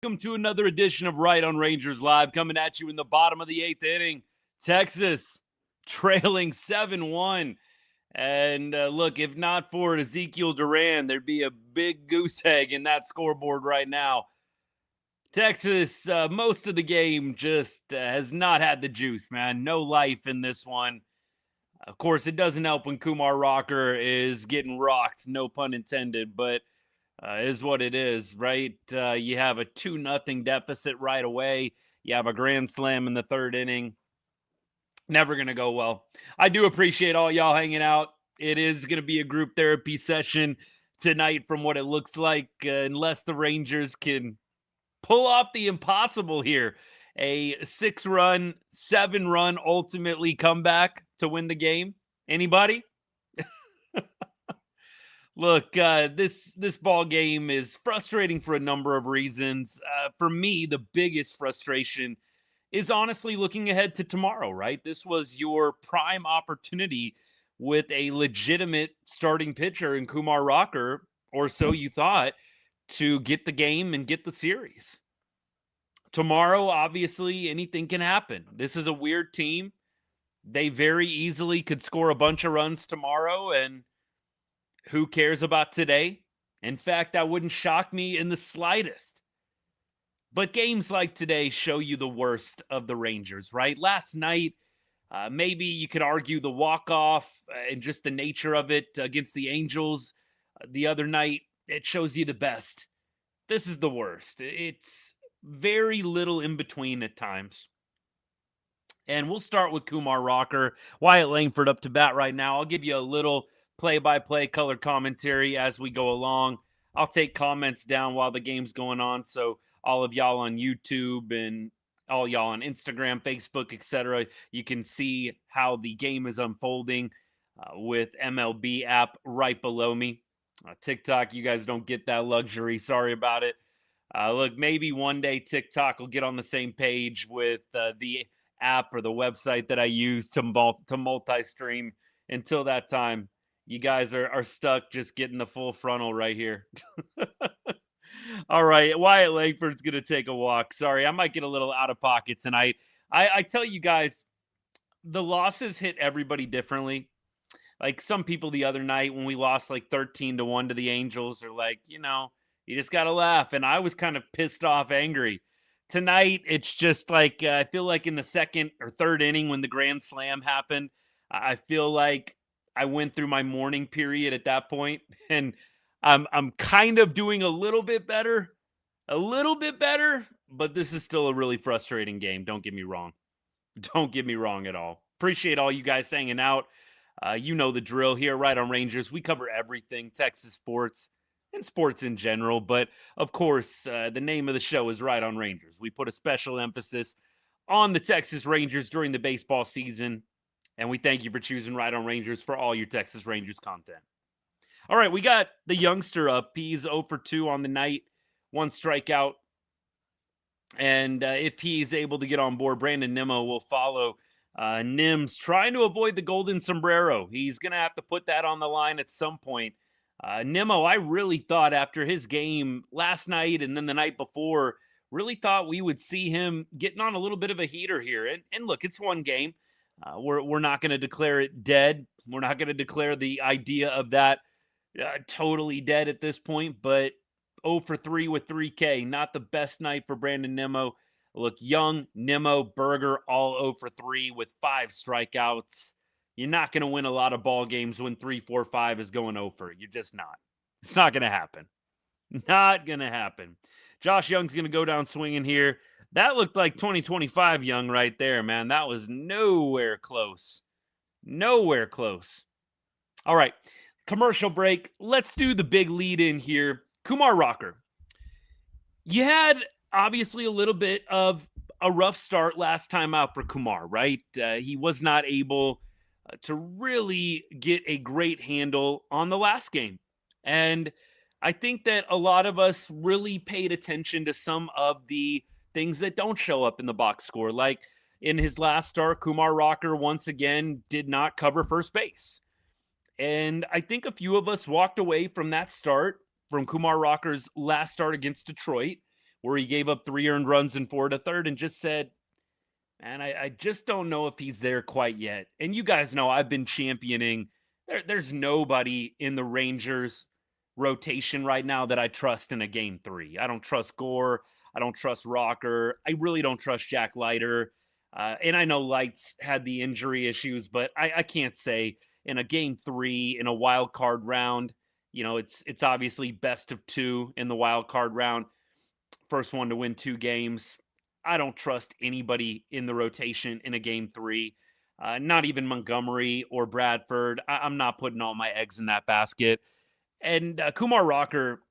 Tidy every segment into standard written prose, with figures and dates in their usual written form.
Welcome to another edition of Right on Rangers Live, coming at you in the bottom of the 8th inning. Texas trailing 7-1. And look, if not for Ezequiel Duran, thered be a big goose egg in that scoreboard right now. Texas, most of the game just has not had the juice, man. No life in this one. Of course, it doesn't help when Kumar Rocker is getting rocked, no pun intended, but is what it is, right? You have a 2-0 deficit right away. You have a grand slam in the third inning. Never going to go well. I do appreciate all y'all hanging out. It is going to be a group therapy session tonight from what it looks like, unless the Rangers can pull off the impossible here. A 6-run, 7-run ultimately comeback to win the game. Anybody? Look, this ball game is frustrating for a number of reasons. For me, the biggest frustration is honestly looking ahead to tomorrow, right? This was your prime opportunity with a legitimate starting pitcher in Kumar Rocker, or so you thought, to get the game and get the series. Tomorrow, obviously, anything can happen. This is a weird team. They very easily could score a bunch of runs tomorrow, and who cares about today? In fact, that wouldn't shock me in the slightest. But games like today show you the worst of the Rangers, right? Last night, maybe you could argue the walk-off and just the nature of it against the Angels. The other night, it shows you the best. This is the worst. It's very little in between at times. And we'll start with Kumar Rocker. Wyatt Langford up to bat right now. I'll give you a little play-by-play color commentary as we go along. I'll take comments down while the game's going on, so all of y'all on YouTube and all y'all on Instagram, Facebook, etc., you can see how the game is unfolding with MLB app right below me. TikTok, you guys don't get that luxury. Sorry about it. Look, maybe one day TikTok will get on the same page with the app or the website that I use to multi-stream. Until that time, you guys are stuck just getting the full frontal right here. All right, Wyatt Langford's going to take a walk. Sorry, I might get a little out of pocket tonight. I tell you guys, the losses hit everybody differently. Like some people the other night when we lost like 13-1 to the Angels are like, you just got to laugh. And I was kind of pissed off, angry. Tonight, it's just like, I feel like in the second or third inning when the grand slam happened, I feel like I went through my mourning period at that point, and I'm kind of doing a little bit better, but this is still a really frustrating game. Don't get me wrong. Don't get me wrong at all. Appreciate all you guys hanging out. You know the drill here, right on Rangers. We cover everything, Texas sports and sports in general, but of course, the name of the show is Right on Rangers. We put a special emphasis on the Texas Rangers during the baseball season, and we thank you for choosing Right on Rangers for all your Texas Rangers content. All right, we got the youngster up. He's 0 for 2 on the night, 1 strikeout. And if he's able to get on board, Brandon Nimmo will follow. Nim's trying to avoid the golden sombrero. He's going to have to put that on the line at some point. Nimmo, I really thought after his game last night and then the night before, really thought we would see him getting on a little bit of a heater here. And look, it's one game. We're not going to declare it dead. We're not going to declare the idea of that totally dead at this point, but 0 for 3 with 3K. Not the best night for Brandon Nimmo. Look, Young, Nimmo, Berger, all 0 for 3 with 5 strikeouts. You're not going to win a lot of ball games when 3, 4, 5 is going over. You're just not. It's not going to happen. Not going to happen. Josh Young's going to go down swinging here. That looked like 2025 Young right there, man. That was nowhere close. Nowhere close. All right, commercial break. Let's do the big lead in here. Kumar Rocker. You had obviously a little bit of a rough start last time out for Kumar, right? He was not able to really get a great handle on the last game. And I think that a lot of us really paid attention to some of the things that don't show up in the box score. Like in his last start, Kumar Rocker once again did not cover first base. And I think a few of us walked away from that start, from Kumar Rocker's last start against Detroit, where he gave up 3 earned runs in 4 to third and just said, man, I just don't know if he's there quite yet. And you guys know I've been championing. There's nobody in the Rangers rotation right now that I trust in a game 3. I don't trust Gore. I don't trust Rocker. I really don't trust Jack Leiter. And I know Lights had the injury issues, but I can't say in a game 3 in a wild card round. It's obviously best of 2 in the wild card round. First one to win 2 games. I don't trust anybody in the rotation in a game 3. Not even Montgomery or Bradford. I'm not putting all my eggs in that basket. And Kumar Rocker,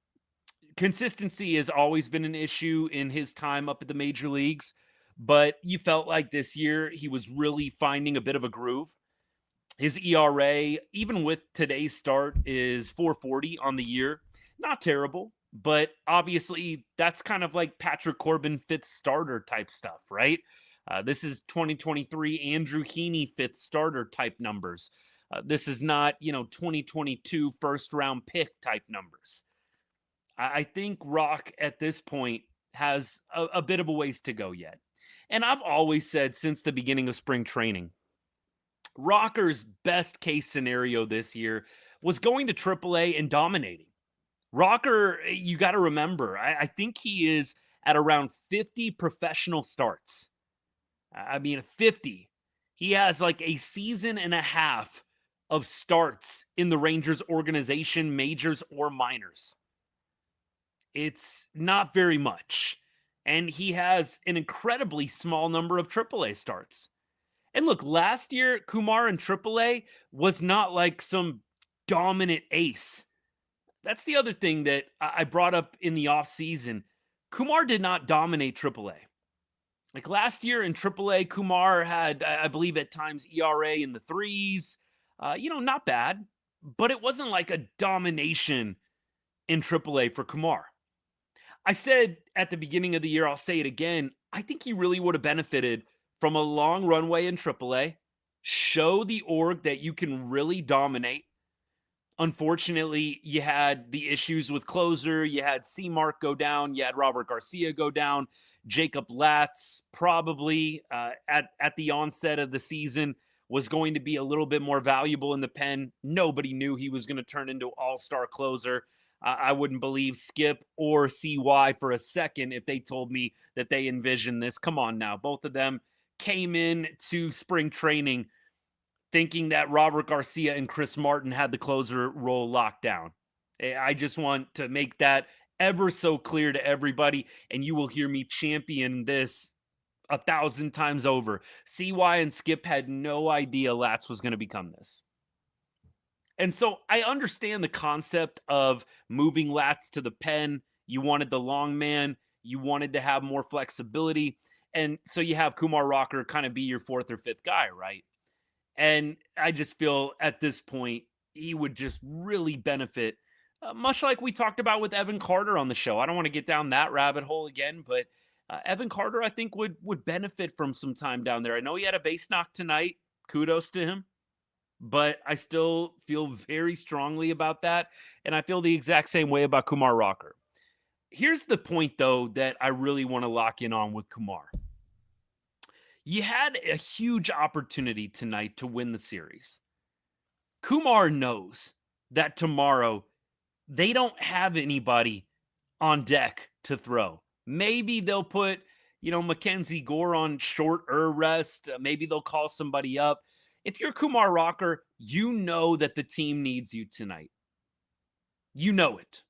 consistency has always been an issue in his time up at the major leagues, but you felt like this year he was really finding a bit of a groove. His ERA, even with today's start, is 4.40 on the year. Not terrible, but obviously that's kind of like Patrick Corbin fifth starter type stuff, right? This is 2023 Andrew Heaney fifth starter type numbers. This is not, 2022 first round pick type numbers. I think Rock at this point has a bit of a ways to go yet. And I've always said since the beginning of spring training, Rocker's best case scenario this year was going to AAA and dominating. Rocker, you got to remember, I think he is at around 50 professional starts. 50. He has like a season and a half of starts in the Rangers organization, majors or minors. It's not very much. And he has an incredibly small number of AAA starts. And look, last year, Kumar in AAA was not like some dominant ace. That's the other thing that I brought up in the offseason. Kumar did not dominate AAA. Like last year in AAA, Kumar had, I believe at times, ERA in the 3s. Not bad. But it wasn't like a domination in AAA for Kumar. I said at the beginning of the year, I'll say it again, I think he really would have benefited from a long runway in AAA, show the org that you can really dominate. Unfortunately, you had the issues with closer. You had C-Mark go down. You had Robert Garcia go down. Jacob Latz probably at the onset of the season was going to be a little bit more valuable in the pen. Nobody knew he was going to turn into all-star closer. I wouldn't believe Skip or CY for a second if they told me that they envisioned this. Come on now. Both of them came in to spring training thinking that Robert Garcia and Chris Martin had the closer role locked down. I just want to make that ever so clear to everybody, and you will hear me champion this 1,000 times over. CY and Skip had no idea Latz was going to become this. And so I understand the concept of moving Latz to the pen. You wanted the long man. You wanted to have more flexibility. And so you have Kumar Rocker kind of be your 4th or 5th guy, right? And I just feel at this point, he would just really benefit, much like we talked about with Evan Carter on the show. I don't want to get down that rabbit hole again, but Evan Carter, I think, would benefit from some time down there. I know he had a base knock tonight. Kudos to him. But I still feel very strongly about that. And I feel the exact same way about Kumar Rocker. Here's the point, though, that I really want to lock in on with Kumar. You had a huge opportunity tonight to win the series. Kumar knows that tomorrow they don't have anybody on deck to throw. Maybe they'll put, Mackenzie Gore on short rest. Maybe they'll call somebody up. If you're Kumar Rocker, you know that the team needs you tonight. You know it.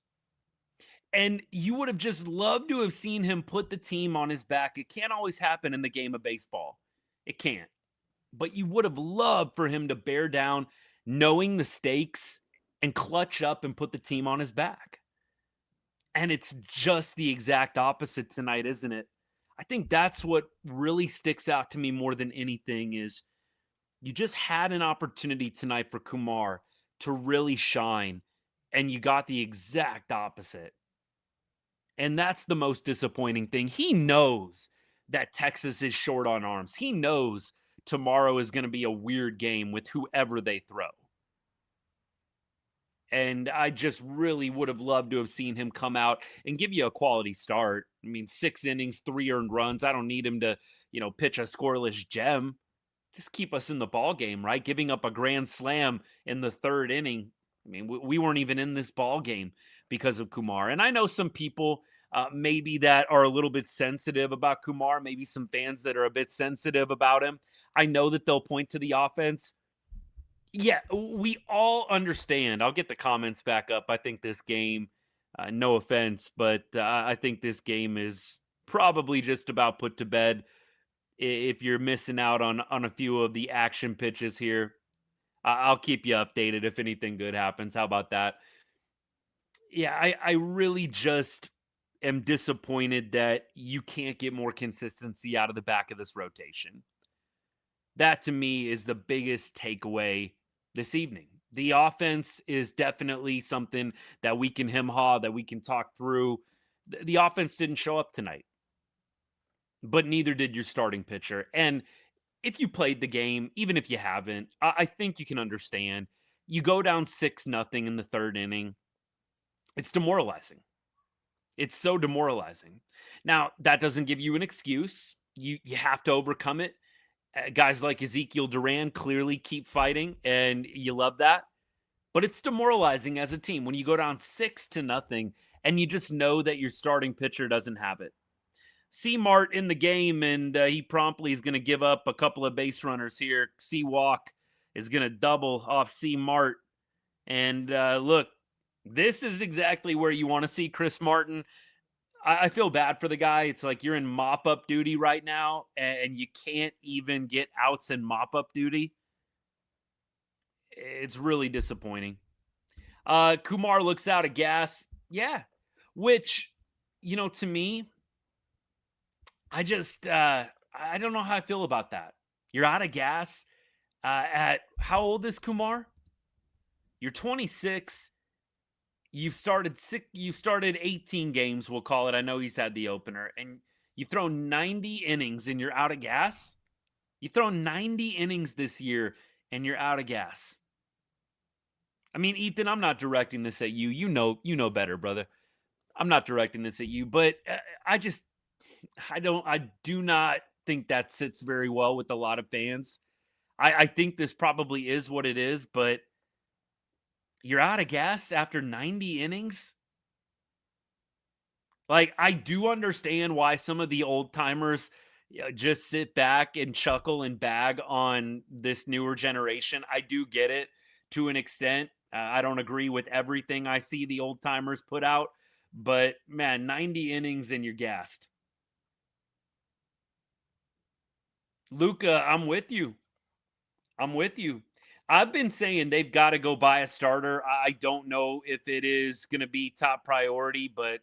And you would have just loved to have seen him put the team on his back. It can't always happen in the game of baseball. It can't. But you would have loved for him to bear down, knowing the stakes, and clutch up and put the team on his back. And it's just the exact opposite tonight, isn't it? I think that's what really sticks out to me more than anything is you just had an opportunity tonight for Kumar to really shine, and you got the exact opposite. And that's the most disappointing thing. He knows that Texas is short on arms. He knows tomorrow is going to be a weird game with whoever they throw. And I just really would have loved to have seen him come out and give you a quality start. I mean, 6 innings, 3 earned runs. I don't need him to, pitch a scoreless gem. Just keep us in the ball game, right? Giving up a grand slam in the 3rd inning. I mean, we weren't even in this ball game because of Kumar. And I know some people maybe that are a little bit sensitive about Kumar, maybe some fans that are a bit sensitive about him. I know that they'll point to the offense. Yeah, we all understand. I'll get the comments back up. I think this game, no offense, but I think this game is probably just about put to bed if you're missing out on a few of the action pitches here. I'll keep you updated if anything good happens. How about that? Yeah, I really just am disappointed that you can't get more consistency out of the back of this rotation. That to me is the biggest takeaway this evening. The offense is definitely something that we can hem haw, that we can talk through. The offense didn't show up tonight, but neither did your starting pitcher. And if you played the game, even if you haven't, I think you can understand. You go down 6-0 in the 3rd inning. It's demoralizing. It's so demoralizing. Now, that doesn't give you an excuse. You have to overcome it. Guys like Ezequiel Duran clearly keep fighting, and you love that. But it's demoralizing as a team when you go down 6-0 and you just know that your starting pitcher doesn't have it. C-Mart in the game, and he promptly is going to give up a couple of base runners here. C-Walk is going to double off C-Mart. And look, this is exactly where you want to see Chris Martin. I feel bad for the guy. It's like you're in mop-up duty right now, and you can't even get outs in mop-up duty. It's really disappointing. Kumar looks out of gas. Yeah. Which, to me, I just, I don't know how I feel about that. You're out of gas. At how old is Kumar? You're 26. You've started 18 games, we'll call it. I know he's had the opener, and you've thrown 90 innings and you're out of gas. You've thrown 90 innings this year and you're out of gas. I mean, Ethan, I'm not directing this at you. You know better, brother. I'm not directing this at you, but I do not think that sits very well with a lot of fans. I think this probably is what it is, but you're out of gas after 90 innings? Like, I do understand why some of the old timers just sit back and chuckle and bag on this newer generation. I do get it to an extent. I don't agree with everything I see the old timers put out, but man, 90 innings and you're gassed. Luca, I'm with you. I've been saying they've got to go buy a starter. I don't know if it is going to be top priority, but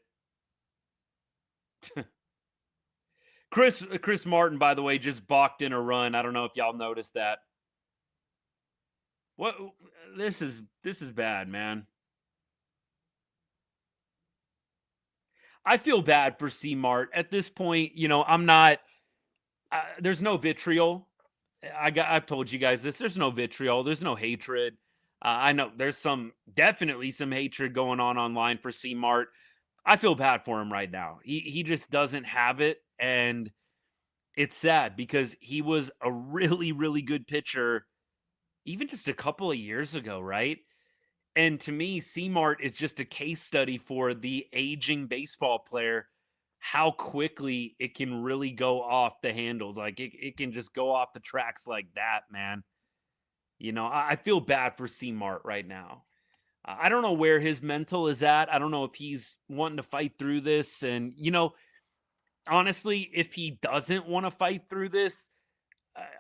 Chris Martin, by the way, just balked in a run. I don't know if y'all noticed that. What this is bad, man. I feel bad for C-Mart at this point. I'm not. There's no vitriol. I've told you guys this. There's no vitriol. There's no hatred. I know there's definitely some hatred going on online for C-Mart. I feel bad for him right now. He just doesn't have it, and it's sad because he was a really, really good pitcher even just a couple of years ago, right? And to me, C-Mart is just a case study for the aging baseball player, how quickly it can really go off the handles. Like it can just go off the tracks like that, man. I feel bad for C-Mart right now. I don't know where his mental is at. I don't know if he's wanting to fight through this. And, honestly, if he doesn't want to fight through this,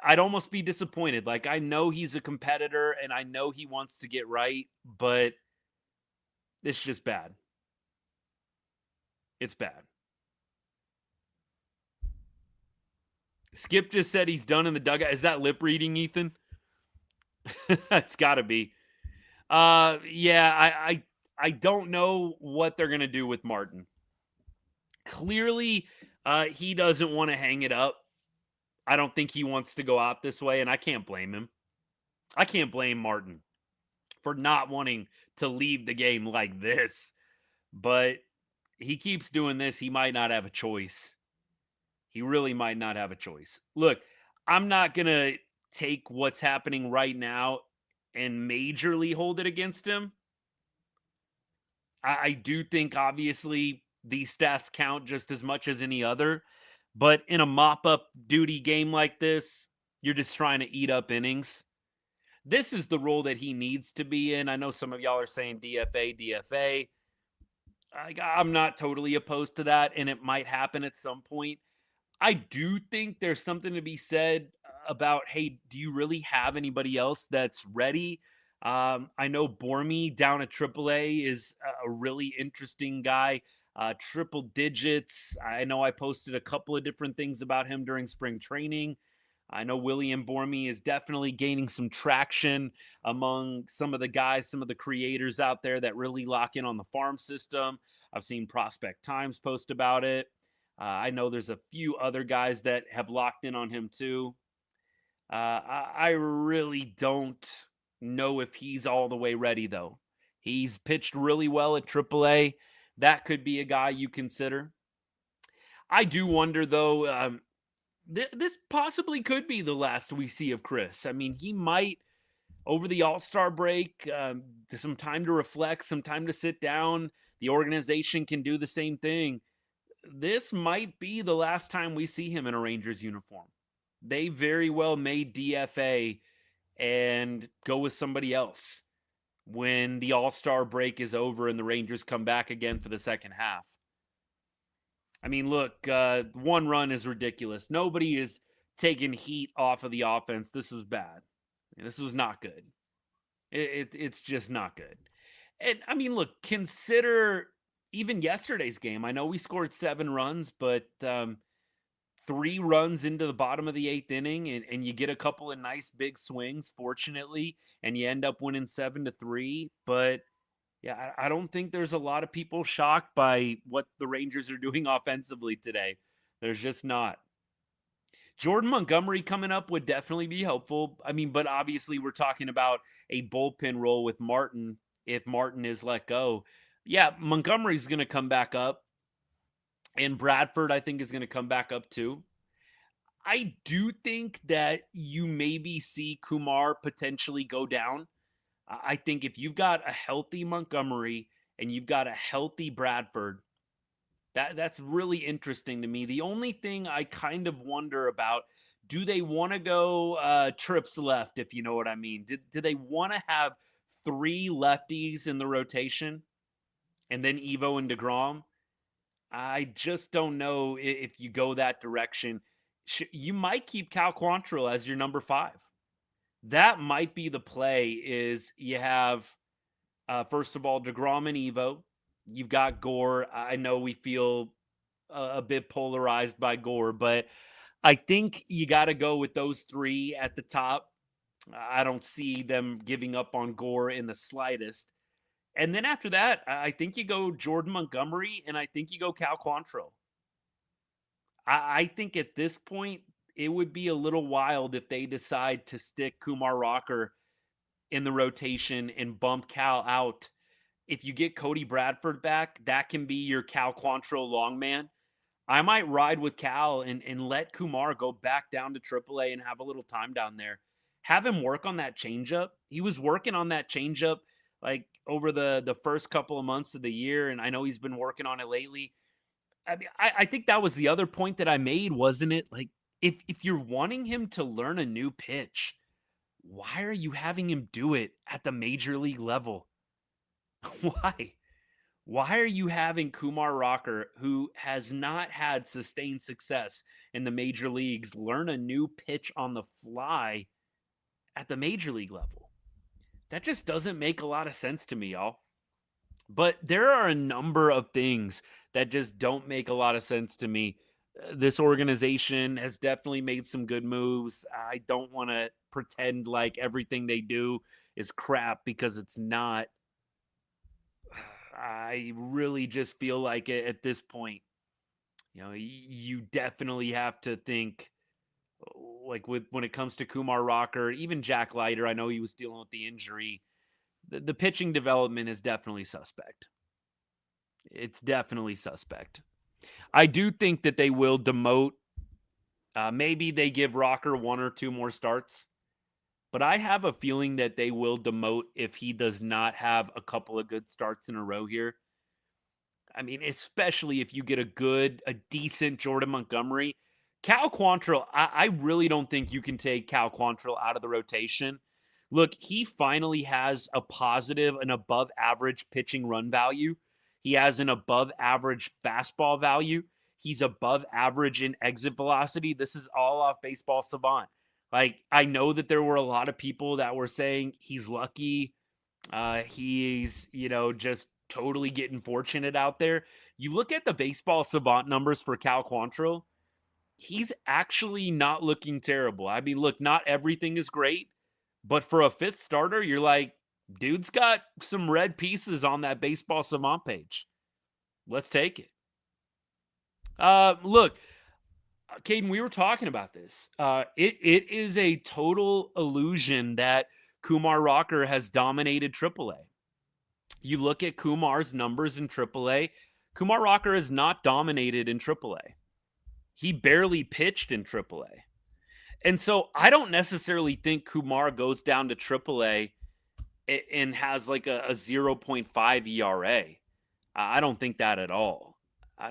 I'd almost be disappointed. Like, I know he's a competitor and I know he wants to get right, but it's just bad. It's bad. Skip just said he's done in the dugout. Is that lip reading, Ethan? It's got to be. Yeah, I don't know what they're going to do with Martin. Clearly, he doesn't want to hang it up. I don't think he wants to go out this way, and I can't blame him. I can't blame Martin for not wanting to leave the game like this. But he keeps doing this, he might not have a choice. He really might not have a choice. Look, I'm not going to take what's happening right now and majorly hold it against him. I do think, obviously, these stats count just as much as any other. But in a mop up duty game like this, you're just trying to eat up innings. This is the role that he needs to be in. I know some of y'all are saying DFA, DFA. I'm not totally opposed to that, and it might happen at some point. I do think there's something to be said about, hey, do you really have anybody else that's ready? I know Bormy down at AAA is a really interesting guy. Triple digits. I know I posted a couple of different things about him during spring training. I know William Bormy is definitely gaining some traction among some of the guys, some of the creators out there that really lock in on the farm system. I've seen Prospect Times post about it. I know there's a few other guys that have locked in on him too. I really don't know if he's all the way ready, though. He's pitched really well at AAA. That could be a guy you consider. I do wonder, though, this possibly could be the last we see of Chris. I mean, he might, over the All-Star break, some time to reflect, some time to sit down. The organization can do the same thing. This might be the last time we see him in a Rangers uniform. They very well may DFA and go with somebody else when the All-Star break is over and the Rangers come back again for the second half. I mean, look, one run is ridiculous. Nobody is taking heat off of the offense. This was bad. This was not good. It's just not good. And I mean, look, consider even yesterday's game. I know we scored 7 runs, but 3 runs into the bottom of the 8th inning, and you get a couple of nice big swings, fortunately, and you end up winning 7-3. But yeah, I don't think there's a lot of people shocked by what the Rangers are doing offensively today. There's just not. Jordan Montgomery coming up would definitely be helpful. I mean, but obviously we're talking about a bullpen role with Martin if Martin is let go. Yeah, Montgomery's going to come back up. And Bradford, I think, is going to come back up too. I do think that you maybe see Kumar potentially go down. I think if you've got a healthy Montgomery and you've got a healthy Bradford, that's really interesting to me. The only thing I kind of wonder about, do they want to go trips left, if you know what I mean? Do they want to have 3 lefties in the rotation and then Evo and DeGrom? I just don't know if you go that direction. You might keep Cal Quantrill as your number 5. That might be the play. Is you have first of all DeGrom and Evo. You've got Gore. I know we feel a bit polarized by Gore, but I think you got to go with those 3 at the top. I don't see them giving up on Gore in the slightest. And then after that, I think you go Jordan Montgomery, and I think you go Cal Quantrill. I think at this point, it would be a little wild if they decide to stick Kumar Rocker in the rotation and bump Cal out. If you get Cody Bradford back, that can be your Cal Quantrill long man. I might ride with Cal and let Kumar go back down to AAA and have a little time down there. Have him work on that changeup. He was working on that changeup like over the first couple of months of the year, and I know he's been working on it lately. I mean, I think that was the other point that I made, wasn't it? Like, if you're wanting him to learn a new pitch, why are you having him do it at the major league level? Why? Why are you having Kumar Rocker, who has not had sustained success in the major leagues, learn a new pitch on the fly at the major league level? That just doesn't make a lot of sense to me, y'all. But there are a number of things that just don't make a lot of sense to me. This organization has definitely made some good moves. I don't want to pretend like everything they do is crap because it's not. I really just feel like at this point, you definitely have to think like with when it comes to Kumar Rocker, even Jack Leiter. I know he was dealing with the injury. The pitching development is definitely suspect. It's definitely suspect. I do think that they will demote. Maybe they give Rocker one or two more starts, but I have a feeling that they will demote if he does not have a couple of good starts in a row here. I mean, especially if you get a decent Jordan Montgomery. Cal Quantrill, I really don't think you can take Cal Quantrill out of the rotation. Look, he finally has a positive and above average pitching run value. He has an above average fastball value. He's above average in exit velocity. This is all off Baseball Savant. Like, I know that there were a lot of people that were saying he's lucky. He's, just totally getting fortunate out there. You look at the Baseball Savant numbers for Cal Quantrill, he's actually not looking terrible. I mean, look, not everything is great, but for a fifth starter, you're like, dude's got some red pieces on that Baseball Savant page. Let's take it. Look, Caden, we were talking about this. It is a total illusion that Kumar Rocker has dominated AAA. You look at Kumar's numbers in AAA, Kumar Rocker has not dominated in AAA. He barely pitched in AAA. And so I don't necessarily think Kumar goes down to AAA and has like a 0.5 ERA. I don't think that at all.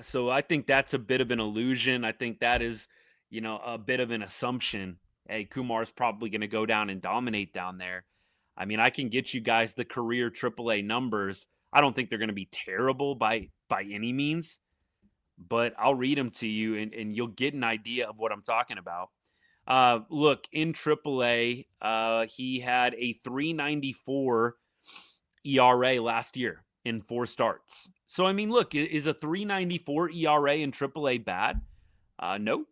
So I think that's a bit of an illusion. I think that is, a bit of an assumption. Hey, Kumar's probably going to go down and dominate down there. I mean, I can get you guys the career AAA numbers. I don't think they're going to be terrible by any means, but I'll read them to you and you'll get an idea of what I'm talking about. Look, in AAA, he had a 3.94 ERA last year in 4 starts. So, I mean, look, is a 3.94 ERA in AAA bad? No,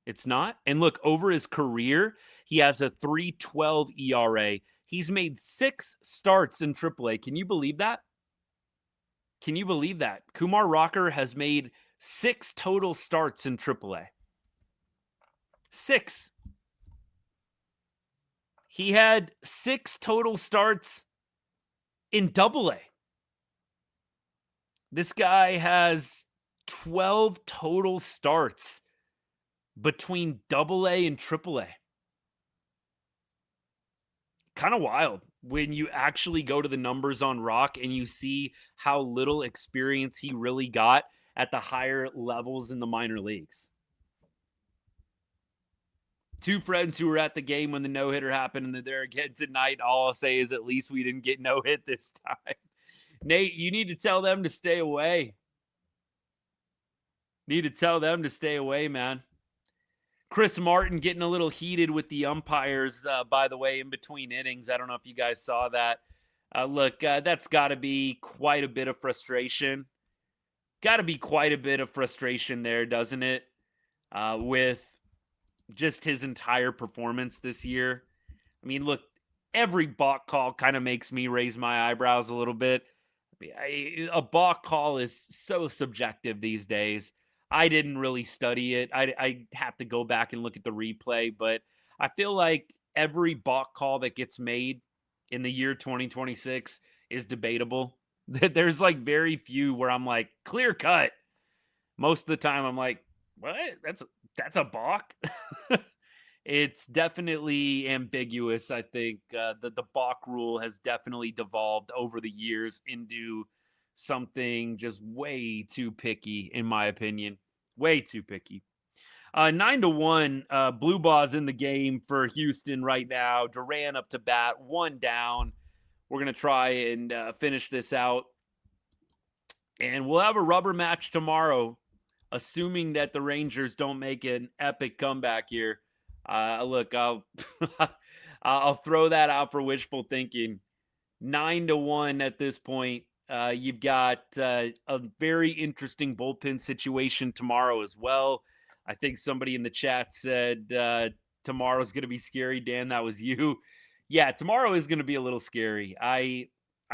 it's not. And look, over his career, he has a 3.12 ERA. He's made 6 starts in AAA. Can you believe that? Can you believe that? Kumar Rocker has made 6 total starts in AAA. 6. He had 6 total starts in AA. This guy has 12 total starts between AA and AAA. Kind of wild when you actually go to the numbers on Rock and you see how little experience he really got at the higher levels in the minor leagues. 2 friends who were at the game when the no-hitter happened and they're there again tonight. All I'll say is at least we didn't get no-hit this time. Nate, you need to tell them to stay away. Need to tell them to stay away, man. Chris Martin getting a little heated with the umpires, by the way, in between innings. I don't know if you guys saw that. Look, that's got to be quite a bit of frustration. Got to be quite a bit of frustration there, doesn't it? With just his entire performance this year. I mean, look, every balk call kind of makes me raise my eyebrows a little bit. A balk call is so subjective these days. I didn't really study it. I have to go back and look at the replay, but I feel like every balk call that gets made in the year 2026 is debatable. There's like very few where I'm like, clear cut. Most of the time I'm like, what? That's a balk? It's definitely ambiguous. I think the balk rule has definitely devolved over the years into something just way too picky, in my opinion. Way too picky. 9-1, Blue Balls in the game for Houston right now. Duran up to bat, 1 down. We're going to try and finish this out. And we'll have a rubber match tomorrow, assuming that the Rangers don't make an epic comeback here. Look, I'll throw that out for wishful thinking. 9-1 at this point. You've got a very interesting bullpen situation tomorrow as well. I think somebody in the chat said tomorrow's going to be scary. Dan, that was you. Yeah, tomorrow is going to be a little scary. I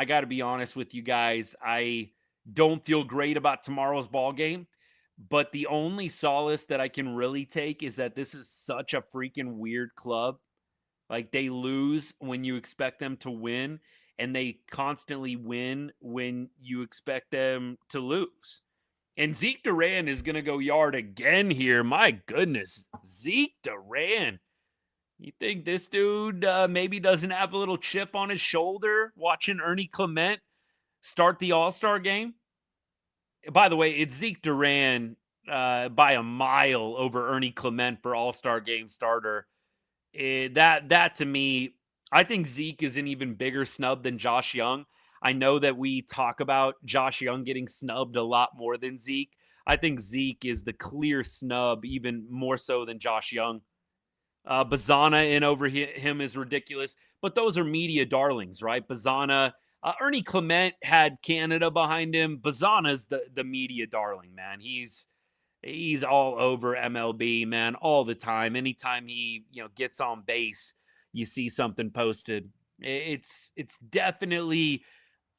got to be honest with you guys. I don't feel great about tomorrow's ball game, but the only solace that I can really take is that this is such a freaking weird club. Like, they lose when you expect them to win. and they constantly win when you expect them to lose. And Zeke Duran is going to go yard again here. My goodness, Zeke Duran. You think this dude maybe doesn't have a little chip on his shoulder watching Ernie Clement start the All-Star game? By the way, it's Zeke Duran by a mile over Ernie Clement for All-Star game starter. That to me, I think Zeke is an even bigger snub than Josh Young. I know that we talk about Josh Young getting snubbed a lot more than Zeke. I think Zeke is the clear snub, even more so than Josh Young. Bazana in over him is ridiculous, but those are media darlings, right? Bazana, Ernie Clement had Canada behind him. Bazana's the media darling, man. He's all over MLB, man, all the time. Anytime he gets on base, you see something posted. It's definitely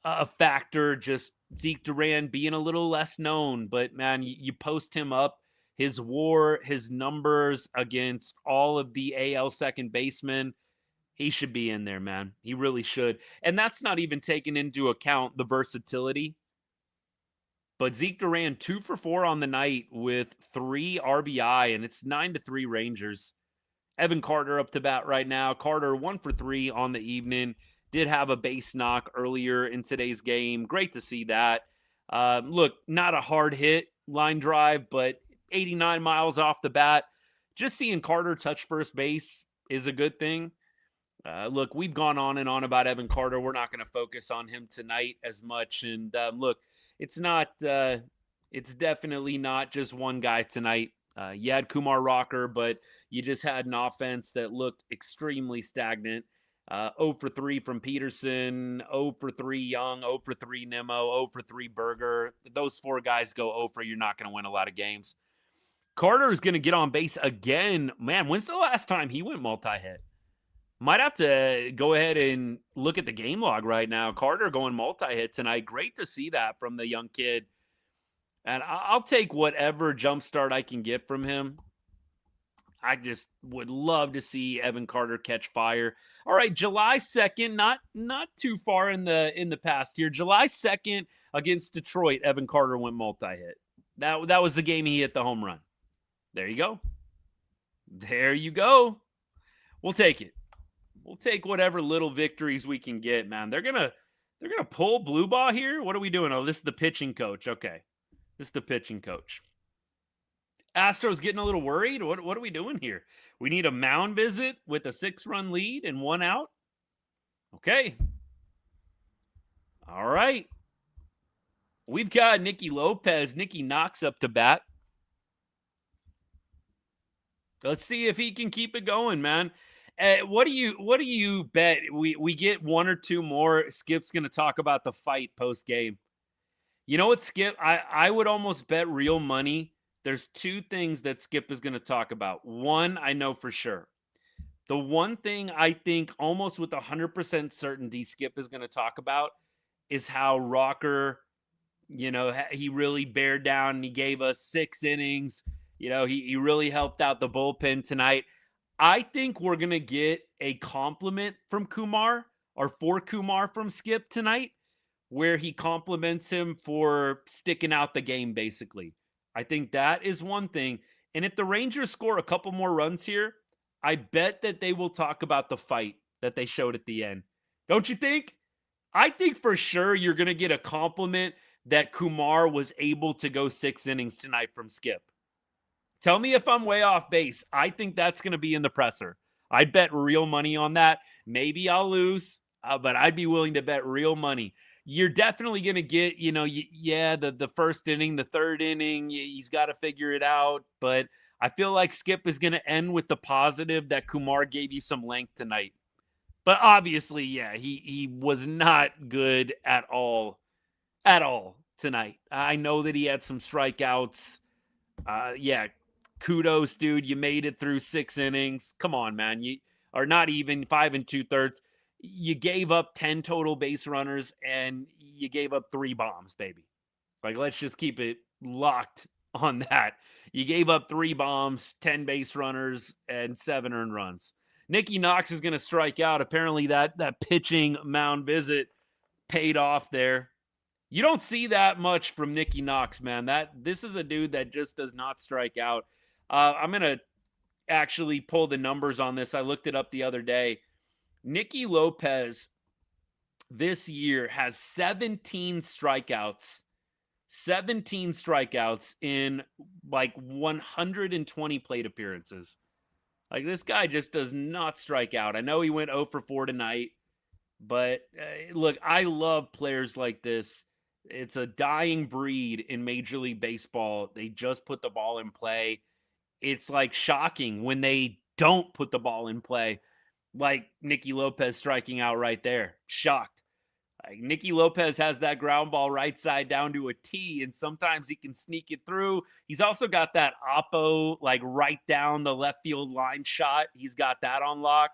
a factor. Just Zeke Duran being a little less known, but man, you post him up. His WAR, his numbers against all of the AL second basemen, he should be in there, man. He really should. And that's not even taking into account the versatility. But Zeke Duran, 2 for 4 on the night with 3 RBI, and it's 9-3 Rangers. Evan Carter up to bat right now. Carter 1 for 3 on the evening. Did have a base knock earlier in today's game. Great to see that. Look, not a hard hit line drive, but 89 miles off the bat. Just seeing Carter touch first base is a good thing. Look, we've gone on and on about Evan Carter. We're not going to focus on him tonight as much. And look, it's definitely not just one guy tonight. You had Kumar Rocker, but you just had an offense that looked extremely stagnant. 0 for 3 from Peterson, 0 for 3 Young, 0 for 3 Nimmo, 0 for 3 Berger. Those 4 guys go 0 for, you're not going to win a lot of games. Carter is going to get on base again. Man, when's the last time he went multi-hit? Might have to go ahead and look at the game log right now. Carter going multi-hit tonight. Great to see that from the young kid. And I'll take whatever jump start I can get from him. I just would love to see Evan Carter catch fire. All right, July 2nd, not too far in the past here. July 2nd against Detroit, Evan Carter went multi-hit. That was the game he hit the home run. There you go. There you go. We'll take it. We'll take whatever little victories we can get, man. They're gonna pull Blue Ball here. What are we doing? Oh, this is the pitching coach. Okay, this is the pitching coach. Astros getting a little worried. What are we doing here? We need a mound visit with a 6-run lead and 1 out. Okay. All right. We've got Nicky Lopez. Nicky knocks up to bat. Let's see if he can keep it going, man. What do you bet we get 1 or 2 more? Skip's going to talk about the fight post game. You know what, Skip? I would almost bet real money. There's 2 things that Skip is going to talk about. One, I know for sure. The one thing I think almost with 100% certainty Skip is going to talk about is how Rocker, he really bared down and he gave us 6 innings. He really helped out the bullpen tonight. I think we're going to get a compliment from Kumar or for Kumar from Skip tonight, where he compliments him for sticking out the game, basically. I think that is one thing. And if the Rangers score a couple more runs here, I bet that they will talk about the fight that they showed at the end. Don't you think? I think for sure you're going to get a compliment that Kumar was able to go 6 innings tonight from Skip. Tell me if I'm way off base. I think that's going to be in the presser. I'd bet real money on that. Maybe I'll lose, but I'd be willing to bet real money. You're definitely going to get, the first inning, the third inning, he's got to figure it out. But I feel like Skip is going to end with the positive that Kumar gave you some length tonight. But obviously, yeah, he was not good at all tonight. I know that he had some strikeouts. Kudos, dude. You made it through 6 innings. Come on, man. You are not even 5 2/3. You gave up 10 total base runners and you gave up 3 bombs, baby. Like, let's just keep it locked on that. You gave up 3 bombs, 10 base runners, and 7 earned runs. Nicky Knox is going to strike out. Apparently that pitching mound visit paid off there. You don't see that much from Nicky Knox, man. This is a dude that just does not strike out. I'm going to actually pull the numbers on this. I looked it up the other day. Nicky Lopez this year has 17 strikeouts. 17 strikeouts in like 120 plate appearances. Like, this guy just does not strike out. I know he went 0 for 4 tonight, but look, I love players like this. It's a dying breed in Major League Baseball. They just put the ball in play. It's like shocking when they don't put the ball in play, like Nicky Lopez striking out right there. Shocked. Like, Nicky Lopez has that ground ball right side down to a T, and sometimes he can sneak it through. He's also got that oppo, like right down the left field line shot. He's got that on lock.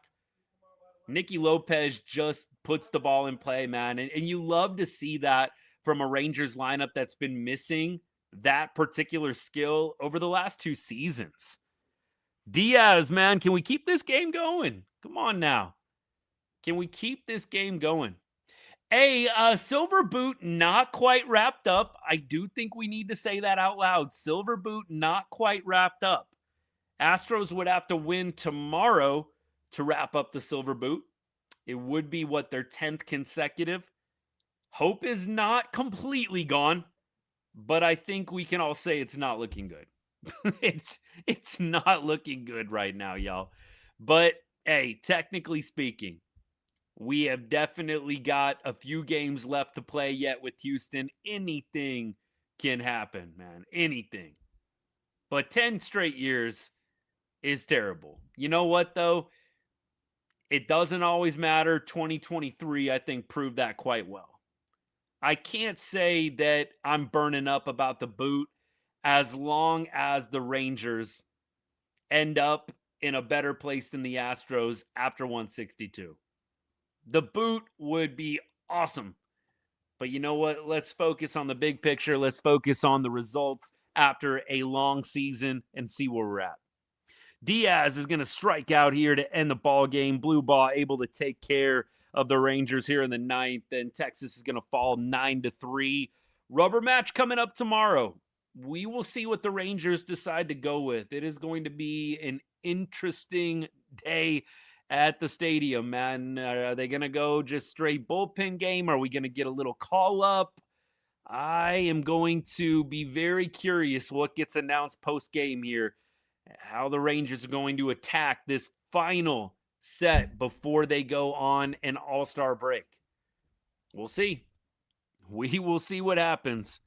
Nicky Lopez just puts the ball in play, man. And you love to see that from a Rangers lineup that's been missing that particular skill over the last 2 seasons. Diaz, man, can we keep this game going? Come on now. Can we keep this game going? Silver Boot not quite wrapped up. I do think we need to say that out loud. Silver Boot not quite wrapped up. Astros would have to win tomorrow to wrap up the Silver Boot. It would be, their 10th consecutive. Hope is not completely gone, but I think we can all say it's not looking good. It's not looking good right now, y'all. But, technically speaking, we have definitely got a few games left to play yet with Houston. Anything can happen, man. Anything. But 10 straight years is terrible. You know what, though? It doesn't always matter. 2023, I think, proved that quite well. I can't say that I'm burning up about the boot as long as the Rangers end up in a better place than the Astros after 162. The boot would be awesome. But you know what? Let's focus on the big picture. Let's focus on the results after a long season and see where we're at. Diaz is going to strike out here to end the ball game. Blue ball able to take care of the Rangers here in the 9th. Then Texas is going to fall 9-3. Rubber match coming up tomorrow. We will see what the Rangers decide to go with. It is going to be an interesting day at the stadium, man. Are they going to go just straight bullpen game? Are we going to get a little call up? I am going to be very curious what gets announced post game here, how the Rangers are going to attack this final set before they go on an all-star break. We'll see. We will see what happens.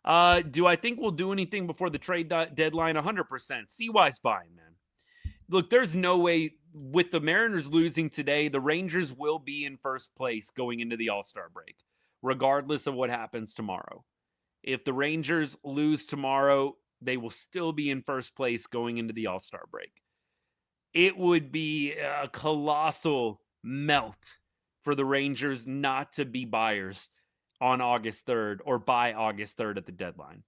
Do I think we'll do anything before the trade deadline? 100%. CY's buying, man. Look, there's no way, with the Mariners losing today, the Rangers will be in first place going into the All-Star break, regardless of what happens tomorrow. If the Rangers lose tomorrow, they will still be in first place going into the All-Star break. It would be a colossal melt for the Rangers not to be buyers on August 3rd or by August 3rd at the deadline.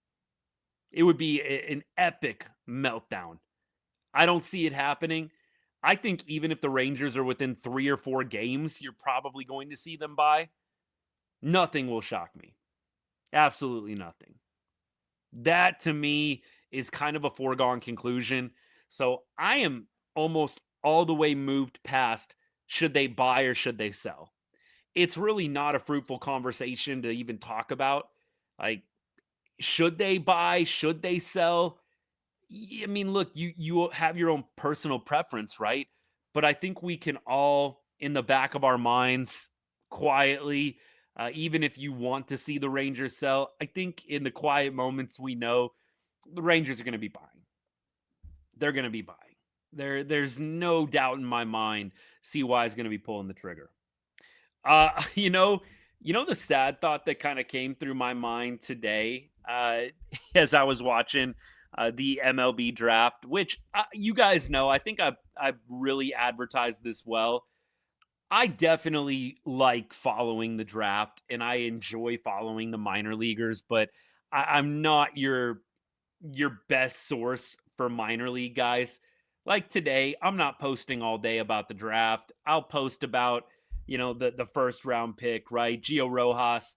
It would be an epic meltdown. I don't see it happening. I think even if the Rangers are within 3 or 4 games, you're probably going to see them buy. Nothing will shock me. Absolutely nothing. That, to me, is kind of a foregone conclusion. So I am almost all the way moved past should they buy or should they sell. It's really not a fruitful conversation to even talk about. Like, should they buy? Should they sell? I mean, look, you have your own personal preference, right? But I think we can all, in the back of our minds, quietly, even if you want to see the Rangers sell, I think in the quiet moments we know the Rangers are going to be buying. They're going to be buying. There's no doubt in my mind CY is going to be pulling the trigger. You know the sad thought that kind of came through my mind today as I was watching the MLB draft, which you guys know, I think I've really advertised this well. I definitely like following the draft and I enjoy following the minor leaguers, but I'm not your best source for minor league guys. like today, I'm not posting all day about the draft. I'll post about, the first round pick, right? Gio Rojas,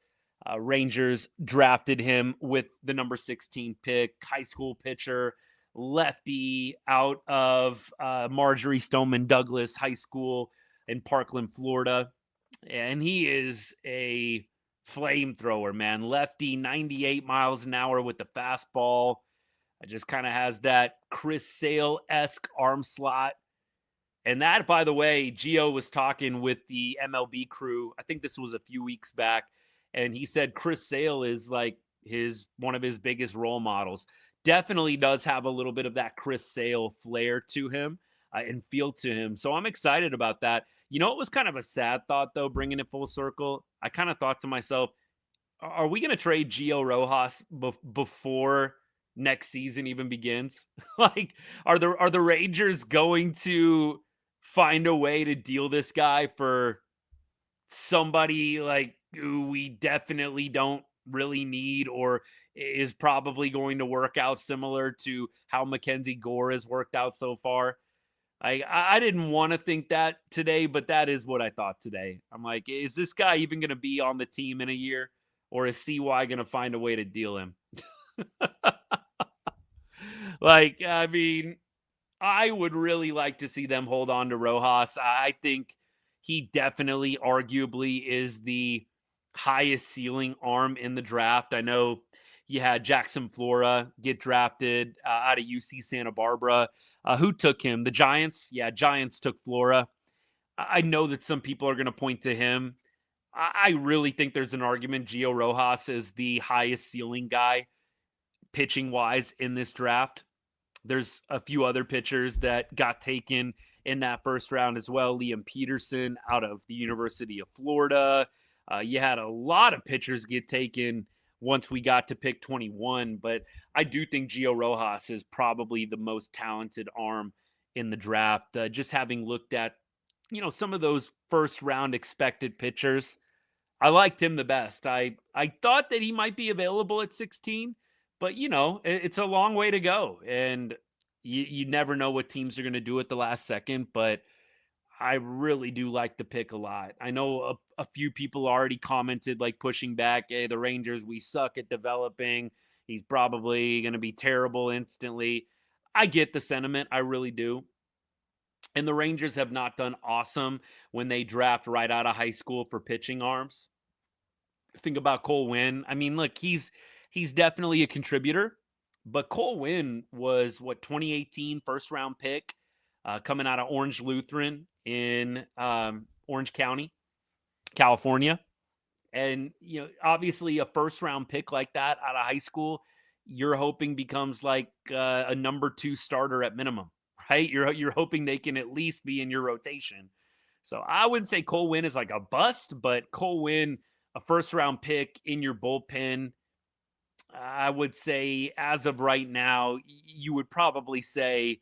Rangers drafted him with the number 16 pick, high school pitcher, lefty out of Marjorie Stoneman Douglas High School in Parkland, Florida. And he is a flamethrower, man. Lefty, 98 miles an hour with the fastball. It just kind of has that Chris Sale-esque arm slot. And that, by the way, Gio was talking with the MLB crew. I think this was a few weeks back. And he said Chris Sale is like one of his biggest role models. Definitely does have a little bit of that Chris Sale flair to him and feel to him. So I'm excited about that. You know, it was kind of a sad thought, though, bringing it full circle. I kind of thought to myself, are we going to trade Gio Rojas before next season even begins? Like, are the Rangers going to find a way to deal this guy for somebody like who we definitely don't really need, or is probably going to work out similar to how Mackenzie Gore has worked out so far? I didn't want to think that today, but that is what I thought today. I'm like, is this guy even going to be on the team in a year, or is CY going to find a way to deal him? Like, I mean, I would really like to see them hold on to Rojas. I think he definitely, arguably, is the highest ceiling arm in the draft. I know you had Jackson Flora get drafted out of UC Santa Barbara. Who took him? The Giants? Yeah, Giants took Flora. I know that some people are going to point to him. I really think there's an argument Gio Rojas is the highest ceiling guy pitching wise in this draft. There's a few other pitchers that got taken in that first round as well. Liam Peterson out of the University of Florida. You had a lot of pitchers get taken once we got to pick 21, but I do think Gio Rojas is probably the most talented arm in the draft. Just having looked at, some of those first round expected pitchers, I liked him the best. I thought that he might be available at 16, but it's a long way to go, and you never know what teams are going to do at the last second. But I really do like the pick a lot. I know a few people already commented, like, pushing back, hey, the Rangers, we suck at developing. He's probably going to be terrible instantly. I get the sentiment. I really do. And the Rangers have not done awesome when they draft right out of high school for pitching arms. Think about Cole Winn. I mean, look, he's definitely a contributor, but Cole Winn was 2018 first round pick, coming out of Orange Lutheran in Orange County, California. And obviously a first round pick like that out of high school, you're hoping becomes like a number 2 starter at minimum, right? You're hoping they can at least be in your rotation. So I wouldn't say Cole Winn is like a bust, but Cole Winn, a first round pick in your bullpen, I would say as of right now, you would probably say,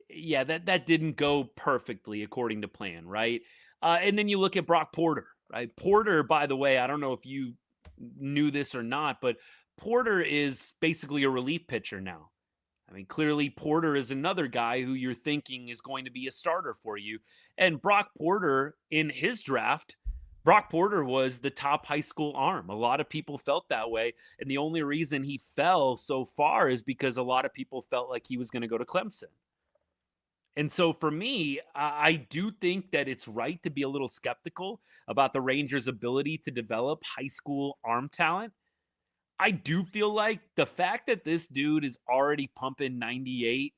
yeah, that didn't go perfectly according to plan, right? And then you look at Brock Porter, right? Porter, by the way, I don't know if you knew this or not, but Porter is basically a relief pitcher now. I mean, clearly Porter is another guy who you're thinking is going to be a starter for you. And Brock Porter, in his draft, Brock Porter was the top high school arm. A lot of people felt that way. And the only reason he fell so far is because a lot of people felt like he was going to go to Clemson. And so for me, I do think that it's right to be a little skeptical about the Rangers' ability to develop high school arm talent. I do feel like the fact that this dude is already pumping 98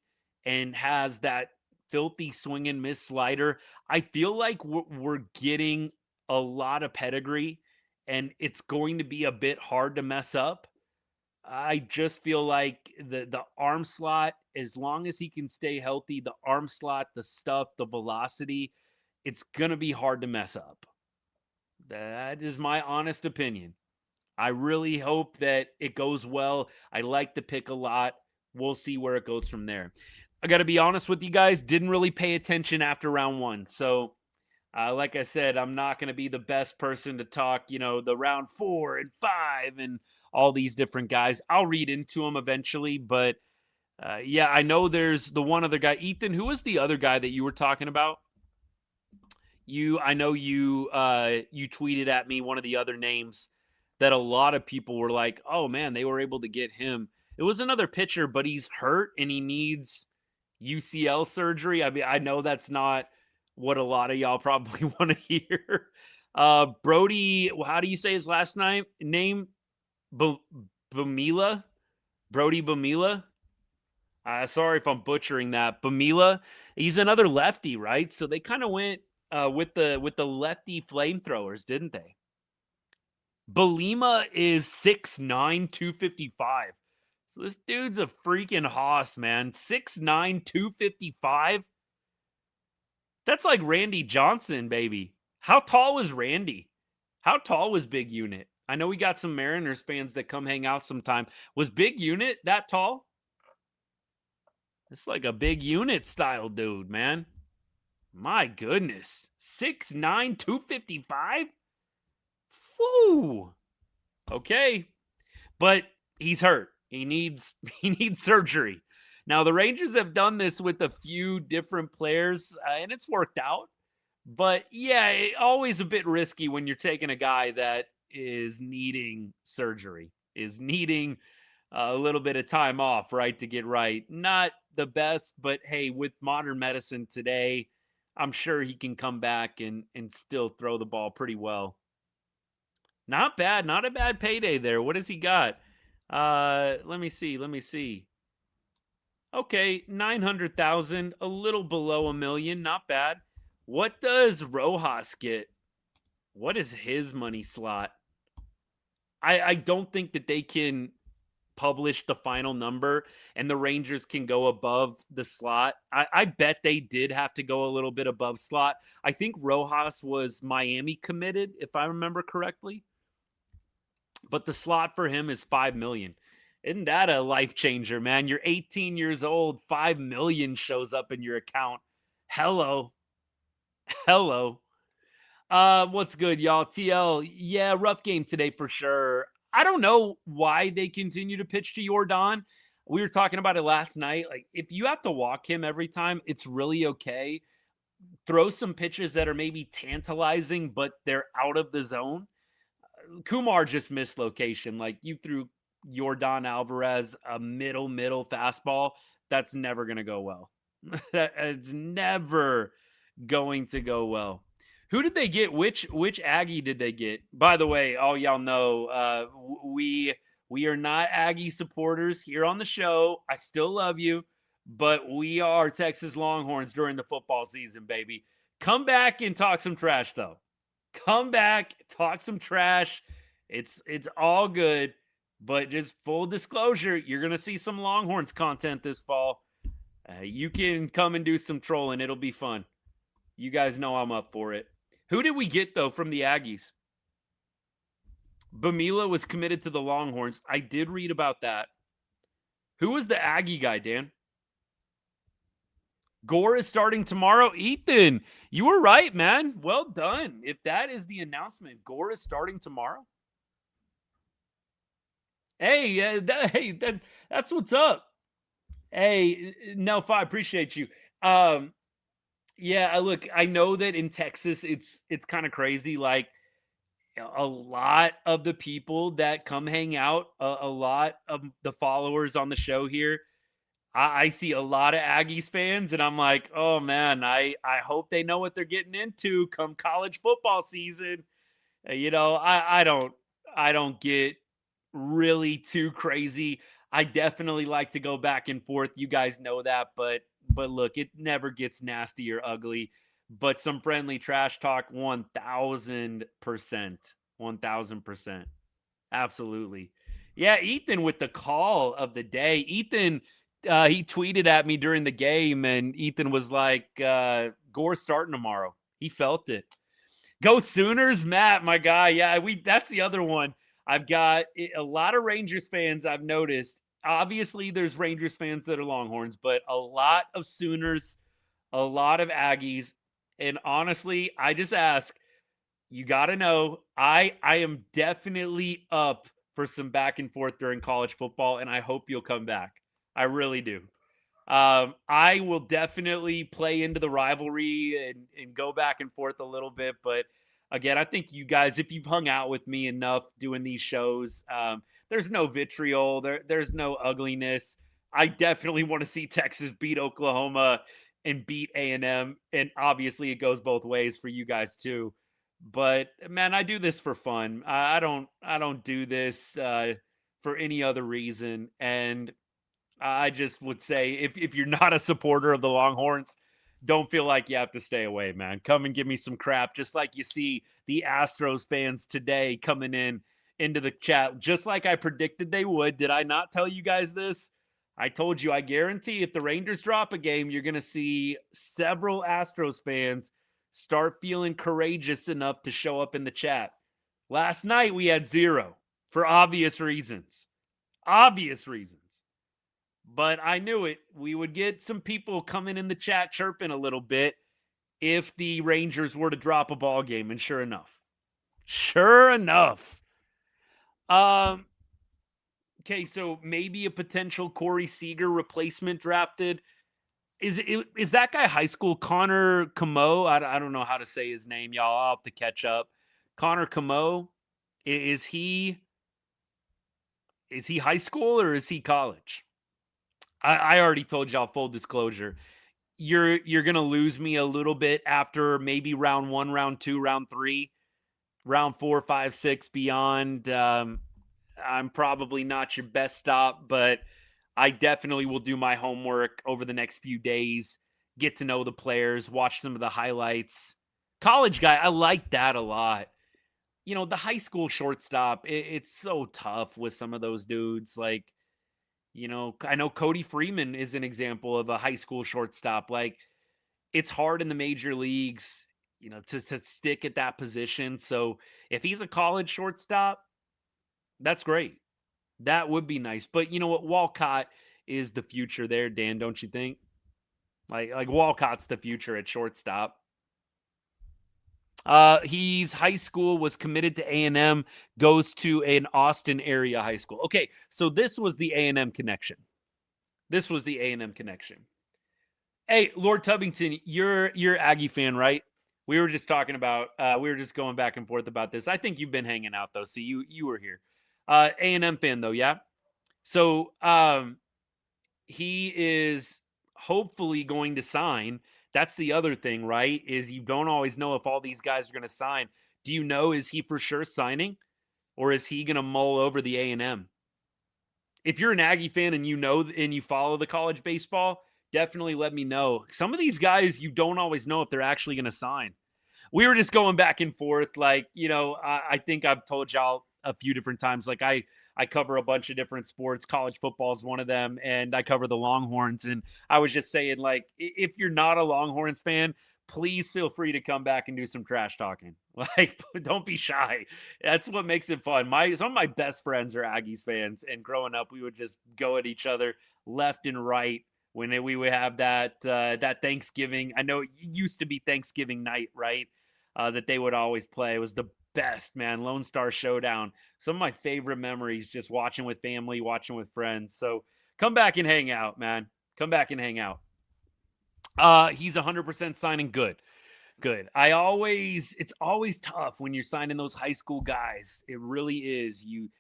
and has that filthy swing and miss slider, I feel like we're getting a lot of pedigree, and it's going to be a bit hard to mess up. I just feel like the arm slot, as long as he can stay healthy, the arm slot, the stuff, the velocity, it's going to be hard to mess up. That is my honest opinion. I really hope that it goes well. I like the pick a lot. We'll see where it goes from there. I got to be honest with you guys, didn't really pay attention after round 1. So, like I said, I'm not going to be the best person to talk, the round 4 and 5 and all these different guys. I'll read into them eventually, but Yeah, I know there's the one other guy. Ethan, who was the other guy that you were talking about? I know you tweeted at me one of the other names that a lot of people were like, "Oh man, they were able to get him." It was another pitcher, but he's hurt and he needs UCL surgery. I mean, I know that's not what a lot of y'all probably want to hear. Brody, how do you say his last name? B- Bamila? Brody Bamila? Sorry if I'm butchering that. Bamila, he's another lefty, right? So they kind of went with the lefty flamethrowers, didn't they? Belima is 6'9", 255. So this dude's a freaking hoss, man. 6'9", 255. That's like Randy Johnson, baby. How tall was Randy? How tall was Big Unit? I know we got some Mariners fans that come hang out sometime. Was Big Unit that tall? It's like a Big Unit style dude, man. My goodness. 6'9", 255? Woo! Okay. But he's hurt. He needs surgery. Now the Rangers have done this with a few different players, and it's worked out. But yeah, always a bit risky when you're taking a guy that is needing surgery, is needing a little bit of time off, right, to get right. Not the best, but hey, with modern medicine today, I'm sure he can come back and still throw the ball pretty well. Not bad, not a bad payday there. What has he got? Let me see. Okay, 900,000, a little below a million, not bad. What does Rojas get? What is his money slot? I don't think that they can publish the final number and the Rangers can go above the slot. I bet they did have to go a little bit above slot. I think Rojas was Miami committed, if I remember correctly. But the slot for him is 5 million. Isn't that a life changer, man? You're 18 years old, 5 million shows up in your account. Hello. Hello. What's good, y'all? TL, yeah, rough game today for sure. I don't know why they continue to pitch to Yordan. We were talking about it last night. Like, if you have to walk him every time, it's really okay. Throw some pitches that are maybe tantalizing, but they're out of the zone. Kumar just missed location. Like, you threw Yordan Alvarez a middle fastball. That's never going to go well. It's never going to go well. Who did they get? Which Aggie did they get? By the way, all y'all know, we are not Aggie supporters here on the show. I still love you, but we are Texas Longhorns during the football season, baby. Come back and talk some trash, though. Come back, talk some trash. It's all good, but just full disclosure, you're gonna see some Longhorns content this fall. You can come and do some trolling. It'll be fun. You guys know I'm up for it. Who did we get, though, from the Aggies? Bamila was committed to the Longhorns. I did read about that. Who was the Aggie guy, Dan? Gore is starting tomorrow. Ethan, you were right, man. Well done. If that is the announcement, Gore is starting tomorrow. Hey, that's what's up. Hey, Nelf, I appreciate you. Yeah, look, I know that in Texas, it's kind of crazy. Like, a lot of the people that come hang out, a lot of the followers on the show here, I see a lot of Aggies fans, and I'm like, oh man, I hope they know what they're getting into come college football season. I don't get really too crazy. I definitely like to go back and forth. You guys know that, but look, it never gets nasty or ugly. But some friendly trash talk, 1000%. 1000%. Absolutely. Yeah, Ethan with the call of the day. Ethan, he tweeted at me during the game, and Ethan was like, Gore's starting tomorrow. He felt it. Go Sooners, Matt, my guy. Yeah, that's the other one. I've got a lot of Rangers fans I've noticed. Obviously, there's Rangers fans that are Longhorns, but a lot of Sooners, a lot of Aggies. And honestly, I just ask, you got to know, I am definitely up for some back and forth during college football, and I hope you'll come back. I really do. I will definitely play into the rivalry and go back and forth a little bit. But again, I think you guys, if you've hung out with me enough doing these shows, there's no vitriol, there's no ugliness. I definitely want to see Texas beat Oklahoma and beat A&M, and obviously it goes both ways for you guys too. But man, I do this for fun. I don't do this for any other reason. And I just would say if you're not a supporter of the Longhorns, don't feel like you have to stay away, man. Come and give me some crap, just like you see the Astros fans today coming into the chat, just like I predicted they would. Did I not tell you guys this? I told you, I guarantee if the Rangers drop a game, you're going to see several Astros fans start feeling courageous enough to show up in the chat. Last night we had zero for obvious reasons. Obvious reasons. But I knew it. We would get some people coming in the chat chirping a little bit if the Rangers were to drop a ball game. And sure enough. Okay, so maybe a potential Corey Seager replacement drafted. Is that guy high school? Connor Camo? I don't know how to say his name, y'all. I'll have to catch up. Connor Camo, is he high school or is he college? I already told y'all, full disclosure. You're gonna lose me a little bit after maybe round 1, round 2, round 3, round 4, 5, 6 beyond. I'm probably not your best stop, but I definitely will do my homework over the next few days, get to know the players, watch some of the highlights. College guy, I like that a lot. The high school shortstop, it's so tough with some of those dudes. Like, I know Cody Freeman is an example of a high school shortstop. Like, it's hard in the major leagues, to stick at that position. So if he's a college shortstop, that's great. That would be nice. But you know what? Walcott is the future there, Dan, don't you think? Like Walcott's the future at shortstop. He's high school, was committed to A&M, goes to an Austin area high school. Okay, so this was the A&M connection. Hey, Lord Tubbington, you're Aggie fan, right? We were just talking about we were just going back and forth about this. I think you've been hanging out though. See, you were here. A&M fan though, yeah. So he is hopefully going to sign. That's the other thing, right? Is you don't always know if all these guys are going to sign. Do you know, is he for sure signing, or is he going to mull over the A&M? If you're an Aggie fan and and you follow the college baseball, definitely let me know. Some of these guys, you don't always know if they're actually going to sign. We were just going back and forth. Like, I think I've told y'all a few different times, like I cover a bunch of different sports. College football is one of them, and I cover the Longhorns. And I was just saying, like, if you're not a Longhorns fan, please feel free to come back and do some trash talking. Like, don't be shy. That's what makes it fun. Some of my best friends are Aggies fans, and growing up, we would just go at each other left and right when we would have that Thanksgiving. I know it used to be Thanksgiving night, right? That they would always play. It was the best, man. Lone Star Showdown. Some of my favorite memories, just watching with family, watching with friends. So come back and hang out, man. Come back and hang out. He's 100% signing. Good. It's always tough when you're signing those high school guys. It really is. You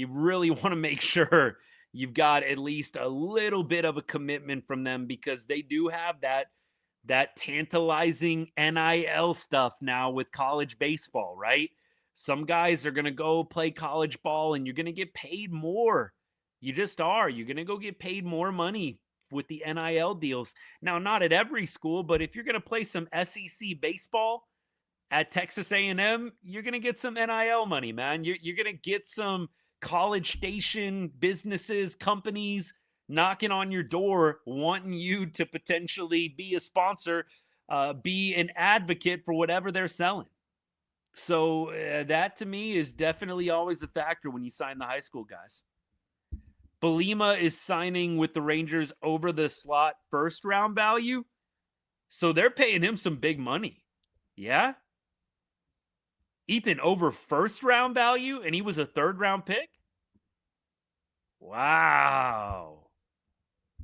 really want to make sure you've got at least a little bit of a commitment from them, because they do have that tantalizing NIL stuff now with college baseball, right? Some guys are going to go play college ball and you're going to get paid more. You just are. You're going to go get paid more money with the NIL deals. Now, not at every school, but if you're going to play some SEC baseball at Texas A&M, you're going to get some NIL money, man. You're going to get some College Station businesses, companies knocking on your door, wanting you to potentially be a sponsor, be an advocate for whatever they're selling. So that to me is definitely always a factor when you sign the high school guys. Belima is signing with the Rangers over the slot first round value. So they're paying him some big money. Yeah? Ethan, over first round value, and he was a third round pick? Wow.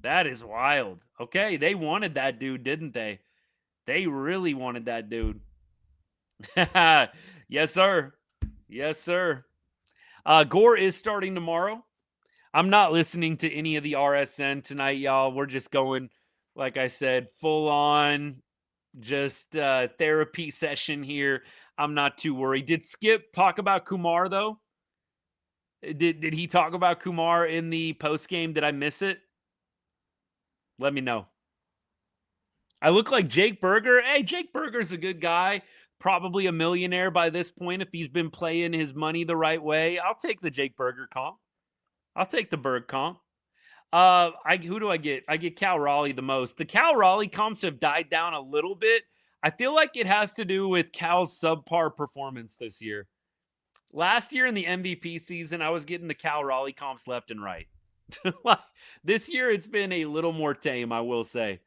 That is wild. Okay, they wanted that dude, didn't they? They really wanted that dude. Yes, sir. Yes, sir. Gore is starting tomorrow. I'm not listening to any of the RSN tonight, y'all. We're just going, like I said, full on, just therapy session here. I'm not too worried. Did Skip talk about Kumar though? Did he talk about Kumar in the post game? Did I miss it? Let me know. I look like Jake Berger. Hey, Jake Berger's a good guy. Probably a millionaire by this point if he's been playing his money the right way. I'll take the Jake Berger comp. I'll take the Berg comp. Who do I get? I get Cal Raleigh the most. The Cal Raleigh comps have died down a little bit. I feel like it has to do with Cal's subpar performance this year. Last year in the MVP season, I was getting the Cal Raleigh comps left and right. This year, it's been a little more tame, I will say.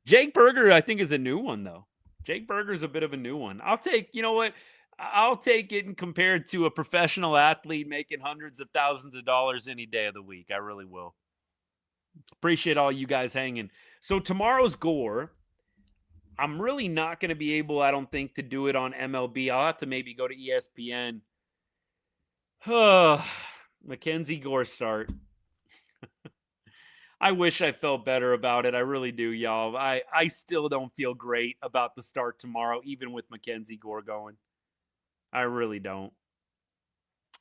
Jake Berger, I think, is a new one, though. Jake Berger's a bit of a new one. I'll take, you know what? I'll take it and compared to a professional athlete making hundreds of thousands of dollars any day of the week. I really will. Appreciate all you guys hanging. So tomorrow's Gore. I'm really not going to be able, I don't think, to do it on MLB. I'll have to maybe go to ESPN. Mackenzie Gore start. I wish I felt better about it. I really do, y'all. I still don't feel great about the start tomorrow, even with Mackenzie Gore going. I really don't.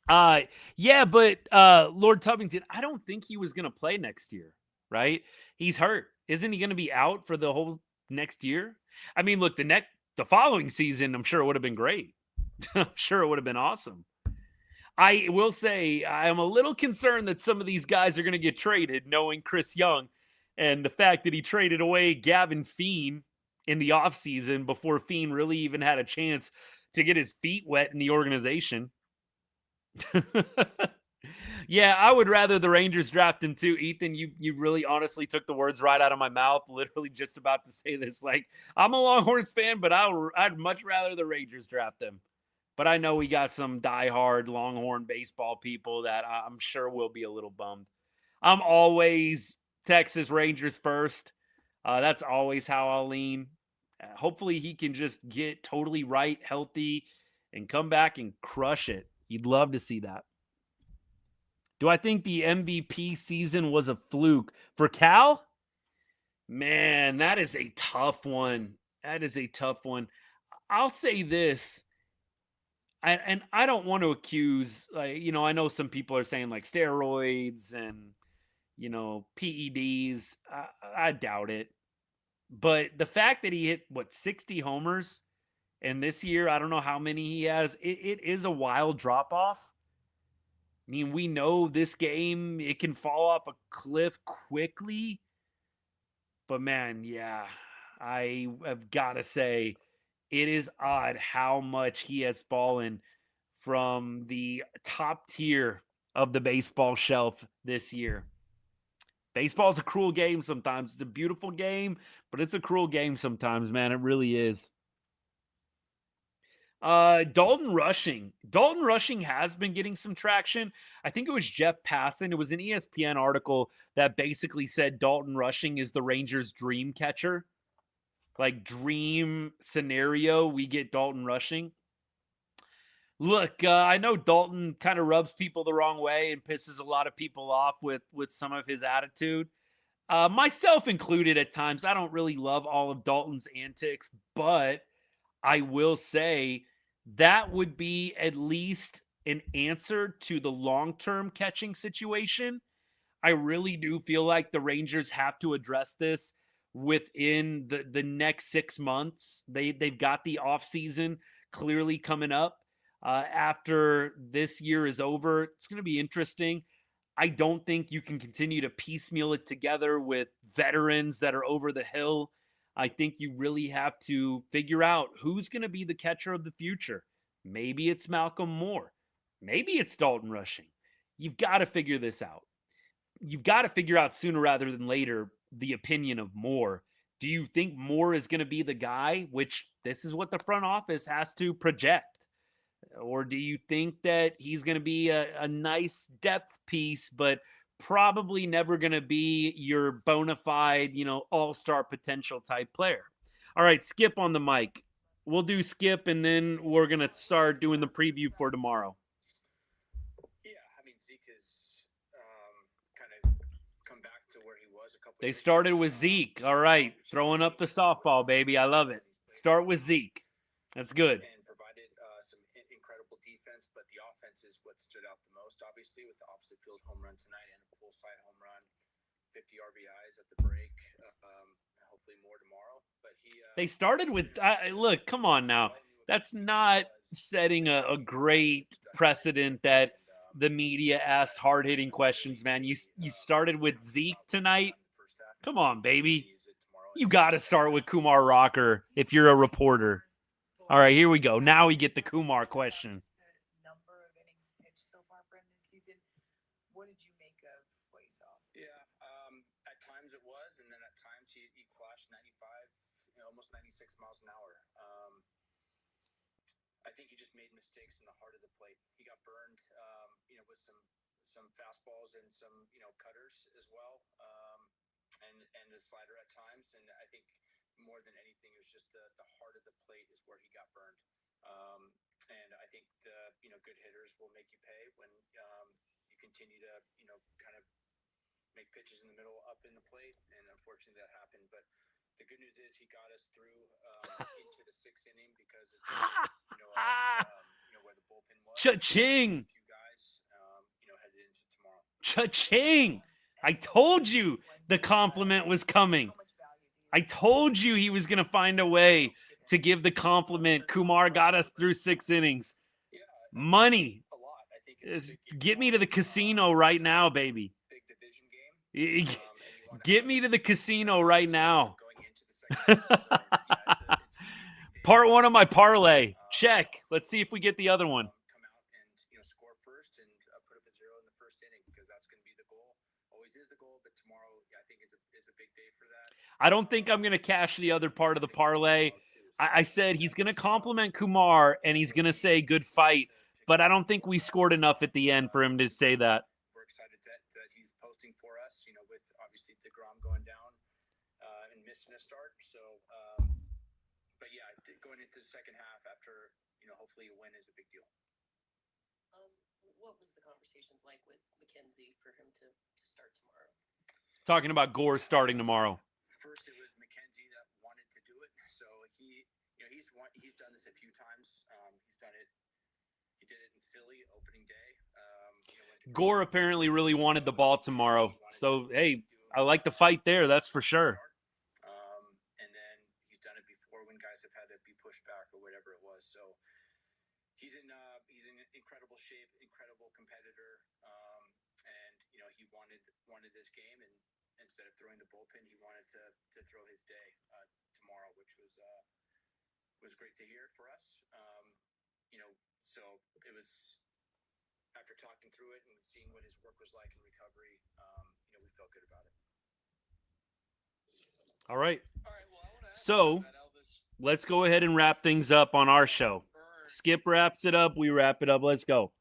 Yeah, but Lord Tubington, I don't think he was going to play next year, right? He's hurt. Isn't he going to be out for the whole next year? I mean, look, the following season, I'm sure it would have been great. I'm sure it would have been awesome. I will say I am a little concerned that some of these guys are going to get traded, knowing Chris Young and the fact that he traded away Gavin Feen in the offseason before Feen really even had a chance to get his feet wet in the organization. Yeah, I would rather the Rangers draft him too. Ethan, you really honestly took the words right out of my mouth. Literally just about to say this. Like, I'm a Longhorns fan, but I'd much rather the Rangers draft him. But I know we got some diehard Longhorn baseball people that I'm sure will be a little bummed. I'm always Texas Rangers first. That's always how I'll lean. Hopefully he can just get totally right, healthy, and come back and crush it. You'd love to see that. Do I think the MVP season was a fluke for Cal? Man, that is a tough one. That is a tough one. I'll say this. I don't want to accuse, I know some people are saying like steroids and, PEDs. I doubt it. But the fact that he hit, 60 homers, and this year, I don't know how many he has, it is a wild drop off. I mean, we know this game, it can fall off a cliff quickly. But man, yeah, I have got to say, it is odd how much he has fallen from the top tier of the baseball shelf this year. Baseball's a cruel game sometimes. It's a beautiful game, but it's a cruel game sometimes, man. It really is. Dalton Rushing. Dalton Rushing has been getting some traction. I think it was Jeff Passan. It was an ESPN article that basically said Dalton Rushing is the Rangers' dream catcher. Like, dream scenario, we get Dalton Rushing. Look, I know Dalton kind of rubs people the wrong way and pisses a lot of people off with some of his attitude. Myself included at times. I don't really love all of Dalton's antics, but I will say that would be at least an answer to the long-term catching situation. I really do feel like the Rangers have to address this within the next 6 months. They've got the offseason clearly coming up. After this year is over, it's going to be interesting. I don't think you can continue to piecemeal it together with veterans that are over the hill. I think you really have to figure out who's going to be the catcher of the future. Maybe it's Malcolm Moore. Maybe it's Dalton Rushing. You've got to figure this out. You've got to figure out sooner rather than later the opinion of Moore. Do you think Moore is going to be the guy, which this is what the front office has to project? Or do you think that he's going to be a nice depth piece, but probably never going to be your bona fide, all-star potential type player. All right, Skip on the mic. We'll do Skip, and then we're going to start doing the preview for tomorrow. Yeah, I mean, Zeke has kind of come back to where he was a couple They years started ago. with Zeke. All right, throwing up the softball, baby. I love it. Start with Zeke. That's good. And provided some incredible defense, but the offense is what stood out the most, obviously, with the opposite field home run tonight and a full side home run, 50 RBIs at the break. Hopefully more tomorrow. But they started with look. Come on now. That's not setting a great precedent that the media asks hard-hitting questions, man. You started with Zeke tonight. Come on, baby. You got to start with Kumar Rocker if you're a reporter. All right, here we go. Now we get the Kumar question. Number of innings pitched so far for him this season. What did you make of what you saw? Yeah, at times it was, and then at times he flashed 95, almost 96 miles an hour. I think he just made mistakes in the heart of the plate. He got burned, with some fastballs and some cutters as well, and the slider at times. And I think more than anything, it was just the heart of the plate is where he got burned. And I think the good hitters will make you pay when you continue to kind of make pitches in the middle up in the plate, and unfortunately that happened. But the good news is he got us through into the 6th inning because it's where the bullpen was. Cha-ching! A few guys headed into tomorrow. Cha-ching! I told you the compliment was coming. I told you he was going to find a way to give the compliment. Kumar got us through 6 innings. Money. Get me to the casino right now, baby. Get me to the casino right now. Part 1 of my parlay. Check. Let's see if we get the other one. Come out and score first and put up a 0 in the 1st inning, because that's going to be the goal. Always is the goal, but tomorrow I think is a big day for that. I don't think I'm going to cash the other part of the parlay. I said he's going to compliment Kumar and he's going to say good fight, but I don't think we scored enough at the end for him to say that. We're excited that he's posting for us, with obviously DeGrom going down and missing a start. So, but yeah, going into the second half after, hopefully a win is a big deal. What was the conversations like with McKenzie for him to start tomorrow? Talking about Gore starting tomorrow. First, it was McKenzie that wanted to do it. So he's done this a few times. He's done it. He did it in Philly opening day. Gore apparently really wanted the ball tomorrow. So hey, I like the fight there. That's for sure. And then he's done it before when guys have had to be pushed back or whatever it was. So he's in incredible shape, incredible competitor, and he wanted this game, and instead of throwing the bullpen, he wanted to throw his day tomorrow, which was great to hear for us. So it was, after talking through it and seeing what his work was like in recovery, we felt good about it. All right. So let's go ahead and wrap things up on our show. Skip wraps it up. We wrap it up. Let's go.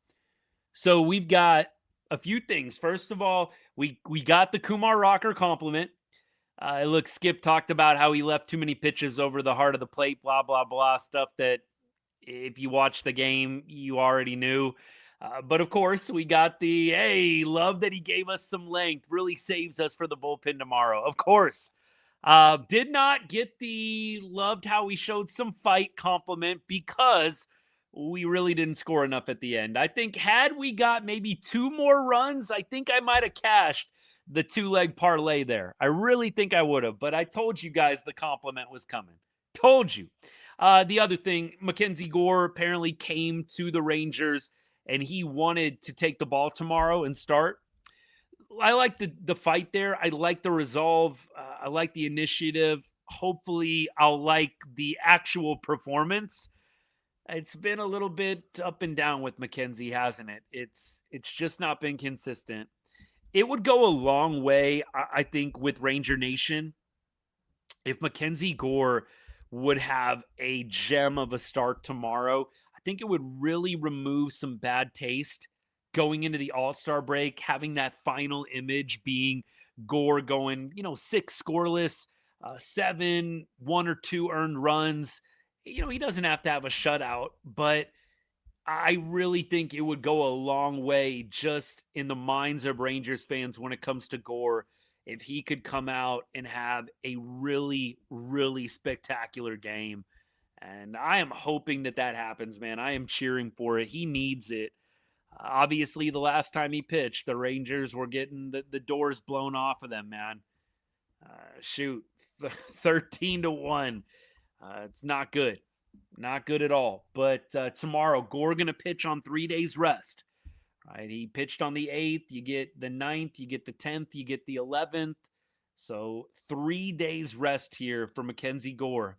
So we've got a few things. First of all, we got the Kumar Rocker compliment. Look, Skip talked about how he left too many pitches over the heart of the plate, blah, blah, blah, stuff that if you watch the game, you already knew. But of course, we got the, hey, love that he gave us some length. Really saves us for the bullpen tomorrow. Of course. Did not get the loved how he showed some fight compliment because we really didn't score enough at the end. I think had we got maybe 2 more runs, I think I might have cashed the 2-leg parlay there. I really think I would have, but I told you guys the compliment was coming. Told you. The other thing, Mackenzie Gore apparently came to the Rangers and he wanted to take the ball tomorrow and start. I like the fight there. I like the resolve. I like the initiative. Hopefully, I'll like the actual performance. It's been a little bit up and down with McKenzie, hasn't it? It's just not been consistent. It would go a long way, I think, with Ranger Nation if Mackenzie Gore would have a gem of a start tomorrow. I think it would really remove some bad taste going into the All-Star break, having that final image being Gore going, 6 scoreless, 7, 1 or 2 earned runs. He doesn't have to have a shutout, but I really think it would go a long way just in the minds of Rangers fans when it comes to Gore if he could come out and have a really, really spectacular game. And I am hoping that happens, man. I am cheering for it. He needs it. Obviously, the last time he pitched, the Rangers were getting the doors blown off of them, man. Shoot, 13-1. It's not good. Not good at all. But tomorrow, Gore going to pitch on 3 days rest. Right? He pitched on the 8th. You get the 9th. You get the 10th. You get the 11th. So 3 days rest here for Mackenzie Gore.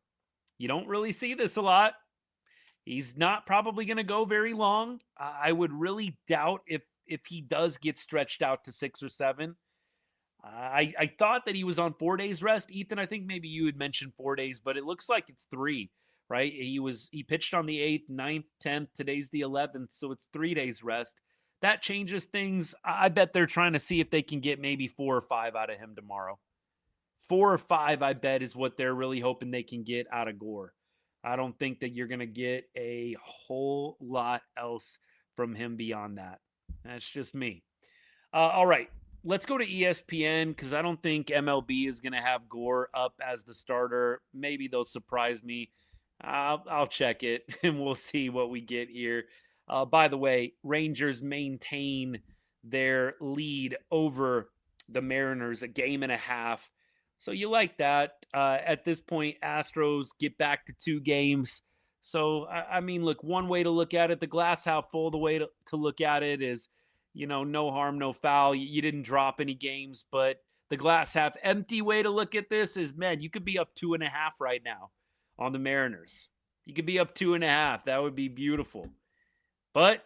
You don't really see this a lot. He's not probably going to go very long. I would really doubt if he does get stretched out to 6 or 7. I thought that he was on 4 days rest. Ethan, I think maybe you had mentioned 4 days, but it looks like it's 3, right? He pitched on the 8th, 9th, 10th. Today's the 11th, so it's 3 days rest. That changes things. I bet they're trying to see if they can get maybe 4 or 5 out of him tomorrow. 4 or 5, I bet, is what they're really hoping they can get out of Gore. I don't think that you're going to get a whole lot else from him beyond that. That's just me. All right, let's go to ESPN because I don't think MLB is going to have Gore up as the starter. Maybe they'll surprise me. I'll check it, and we'll see what we get here. By the way, Rangers maintain their lead over the Mariners, 1.5 games. So you like that. At this point, Astros get back to 2 games. So, I mean, look, one way to look at it, the glass half full, the way to look at it is, no harm, no foul. You didn't drop any games, but the glass half empty way to look at this is, man, you could be up 2.5 right now on the Mariners. You could be up 2.5. That would be beautiful. But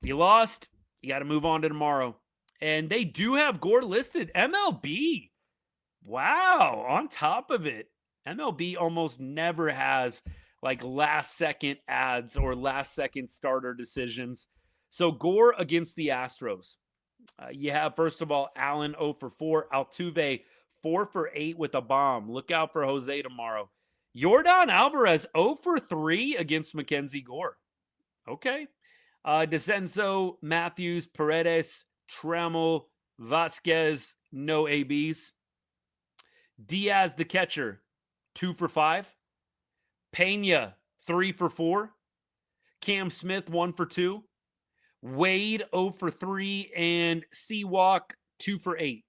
you lost. You got to move on to tomorrow. And they do have Gore listed. MLB. Wow, on top of it, MLB almost never has like last-second ads or last-second starter decisions. So Gore against the Astros. You have, first of all, Allen 0 for 4. Altuve 4 for 8 with a bomb. Look out for Jose tomorrow. Yordan Alvarez 0 for 3 against Mackenzie Gore. Okay. DeCenzo, Matthews, Paredes, Trammell, Vázquez, no ABs. Diaz, the catcher, 2 for 5. Pena, 3 for 4. Cam Smith, 1 for 2. Wade, 0 for 3. And Seawalk, 2 for 8.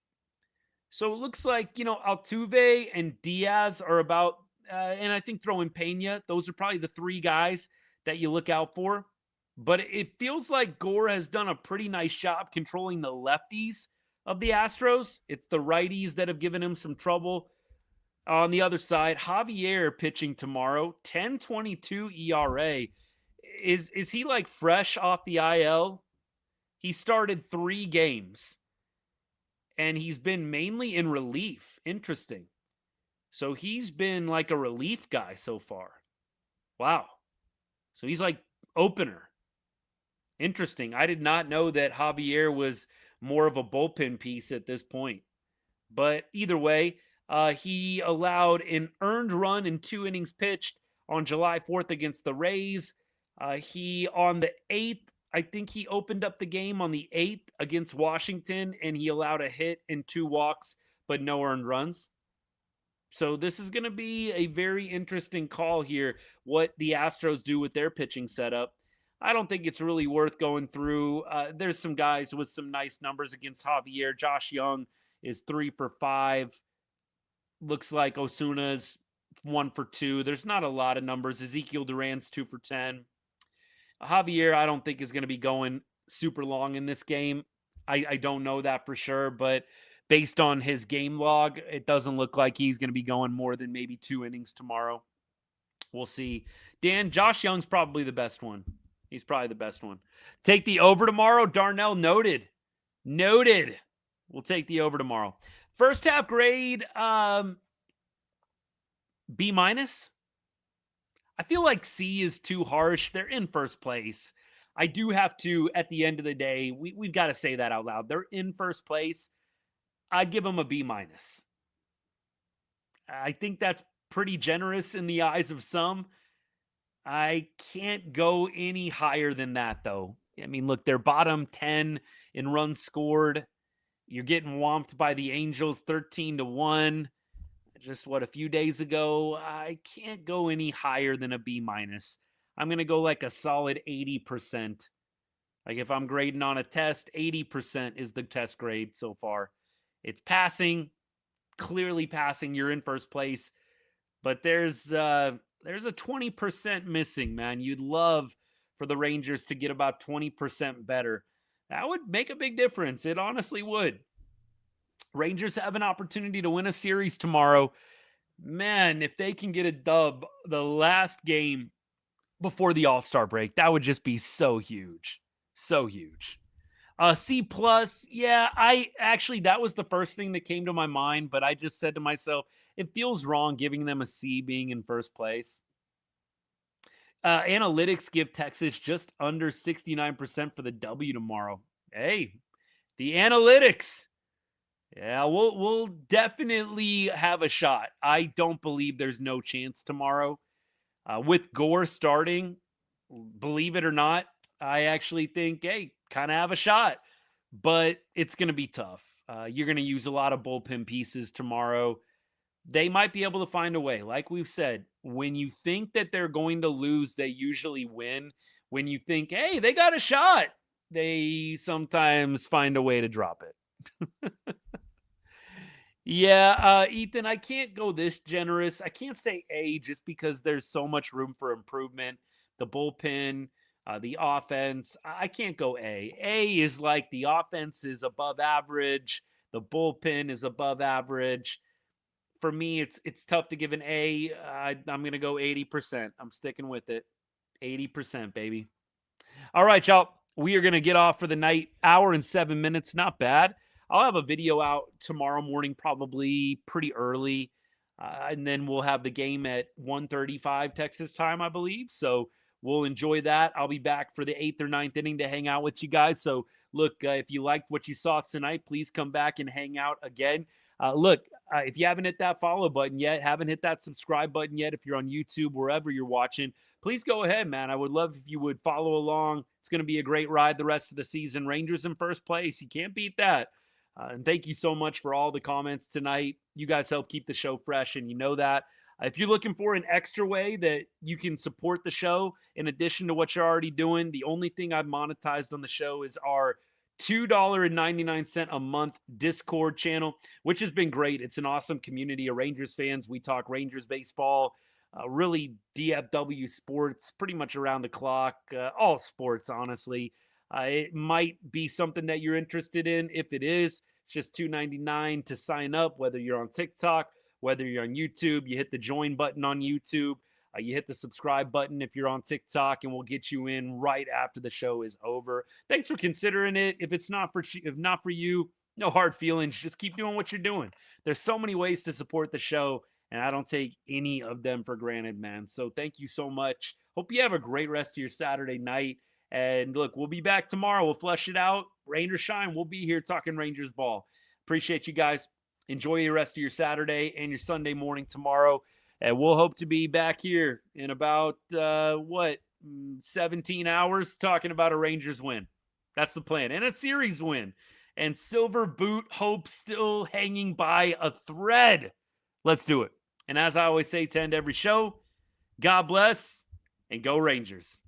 So it looks like, Altuve and Diaz are about, and I think throw in Pena, those are probably the 3 guys that you look out for. But it feels like Gore has done a pretty nice job controlling the lefties of the Astros. It's the righties that have given him some trouble. On the other side, Javier pitching tomorrow, 10.22 ERA. Is he like fresh off the IL? He started 3 games, and he's been mainly in relief. Interesting. So he's been like a relief guy so far. Wow. So he's like opener. Interesting. I did not know that Javier was more of a bullpen piece at this point. But either way, he allowed an earned run in 2 innings pitched on July 4th against the Rays. He, on the 8th, I think he opened up the game on the 8th against Washington, and he allowed a hit and 2 walks, but no earned runs. So this is going to be a very interesting call here, what the Astros do with their pitching setup. I don't think it's really worth going through. There's some guys with some nice numbers against Javier. Josh Young is 3 for 5. Looks like Osuna's 1 for 2. There's not a lot of numbers. Ezequiel Duran's 2 for 10. Javier, I don't think is going to be going super long in this game. I don't know that for sure, but based on his game log, it doesn't look like he's going to be going more than maybe 2 innings tomorrow. We'll see. Dan, Josh Young's probably the best one. He's probably the best one. Take the over tomorrow. Darnell, noted. We'll take the over tomorrow. First half grade, B-. I feel like C is too harsh. They're in first place. I do have to, at the end of the day, we've got to say that out loud. They're in first place. I give them a B minus. I think that's pretty generous in the eyes of some. I can't go any higher than that, though. I mean, look, they're bottom 10 in runs scored. You're getting whomped by the Angels 13-1. Just a few days ago. I can't go any higher than a B minus. I'm going to go like a solid 80%. Like if I'm grading on a test, 80% is the test grade so far. It's passing, clearly passing. You're in first place, but there's a 20% missing, man. You'd love for the Rangers to get about 20% better. That would make a big difference. It honestly would. Rangers have an opportunity to win a series tomorrow. Man, if they can get a dub the last game before the All-Star break, that would just be so huge. So huge. C plus, yeah, that was the first thing that came to my mind, but I just said to myself, it feels wrong giving them a C being in first place. Analytics give Texas just under 69% for the W tomorrow. Hey, the analytics. Yeah, we'll definitely have a shot. I don't believe there's no chance tomorrow. With Gore starting, believe it or not, I actually think, hey, kind of have a shot. But it's going to be tough. You're going to use a lot of bullpen pieces tomorrow. They might be able to find a way. Like we've said, when you think that they're going to lose, they usually win. When you think, hey, they got a shot, they sometimes find a way to drop it. Yeah, Ethan, I can't go this generous. I can't say A just because there's so much room for improvement. The bullpen, the offense, I can't go A. A is like the offense is above average. The bullpen is above average. For me, it's tough to give an A. I'm going to go 80%. I'm sticking with it. 80%, baby. All right, y'all. We are going to get off for the night. Hour and 7 minutes. Not bad. I'll have a video out tomorrow morning, probably pretty early. And then we'll have the game at 1:35 Texas time, I believe. So we'll enjoy that. I'll be back for the 8th or 9th inning to hang out with you guys. So look, if you liked what you saw tonight, please come back and hang out again. If you haven't hit that follow button yet, haven't hit that subscribe button yet, if you're on YouTube, wherever you're watching, please go ahead, man. I would love if you would follow along. It's going to be a great ride the rest of the season. Rangers in first place. You can't beat that. And thank you so much for all the comments tonight. You guys help keep the show fresh, and you know that. If you're looking for an extra way that you can support the show in addition to what you're already doing, the only thing I've monetized on the show is our $2.99 a month Discord channel, which has been great. It's an awesome community of Rangers fans. We talk Rangers baseball, really DFW sports, pretty much around the clock, all sports, honestly. It might be something that you're interested in. If it is, it's just $2.99 to sign up, whether you're on TikTok, whether you're on YouTube. You hit the join button on YouTube. You hit the subscribe button if you're on TikTok, and we'll get you in right after the show is over. Thanks for considering it. If not for you, no hard feelings. Just keep doing what you're doing. There's so many ways to support the show, and I don't take any of them for granted, man. So thank you so much. Hope you have a great rest of your Saturday night. And look, we'll be back tomorrow. We'll flesh it out. Rain or shine, we'll be here talking Rangers ball. Appreciate you guys. Enjoy the rest of your Saturday and your Sunday morning tomorrow. And we'll hope to be back here in about, 17 hours talking about a Rangers win. That's the plan. And a series win. And Silver Boot hope still hanging by a thread. Let's do it. And as I always say to end every show, God bless and go Rangers.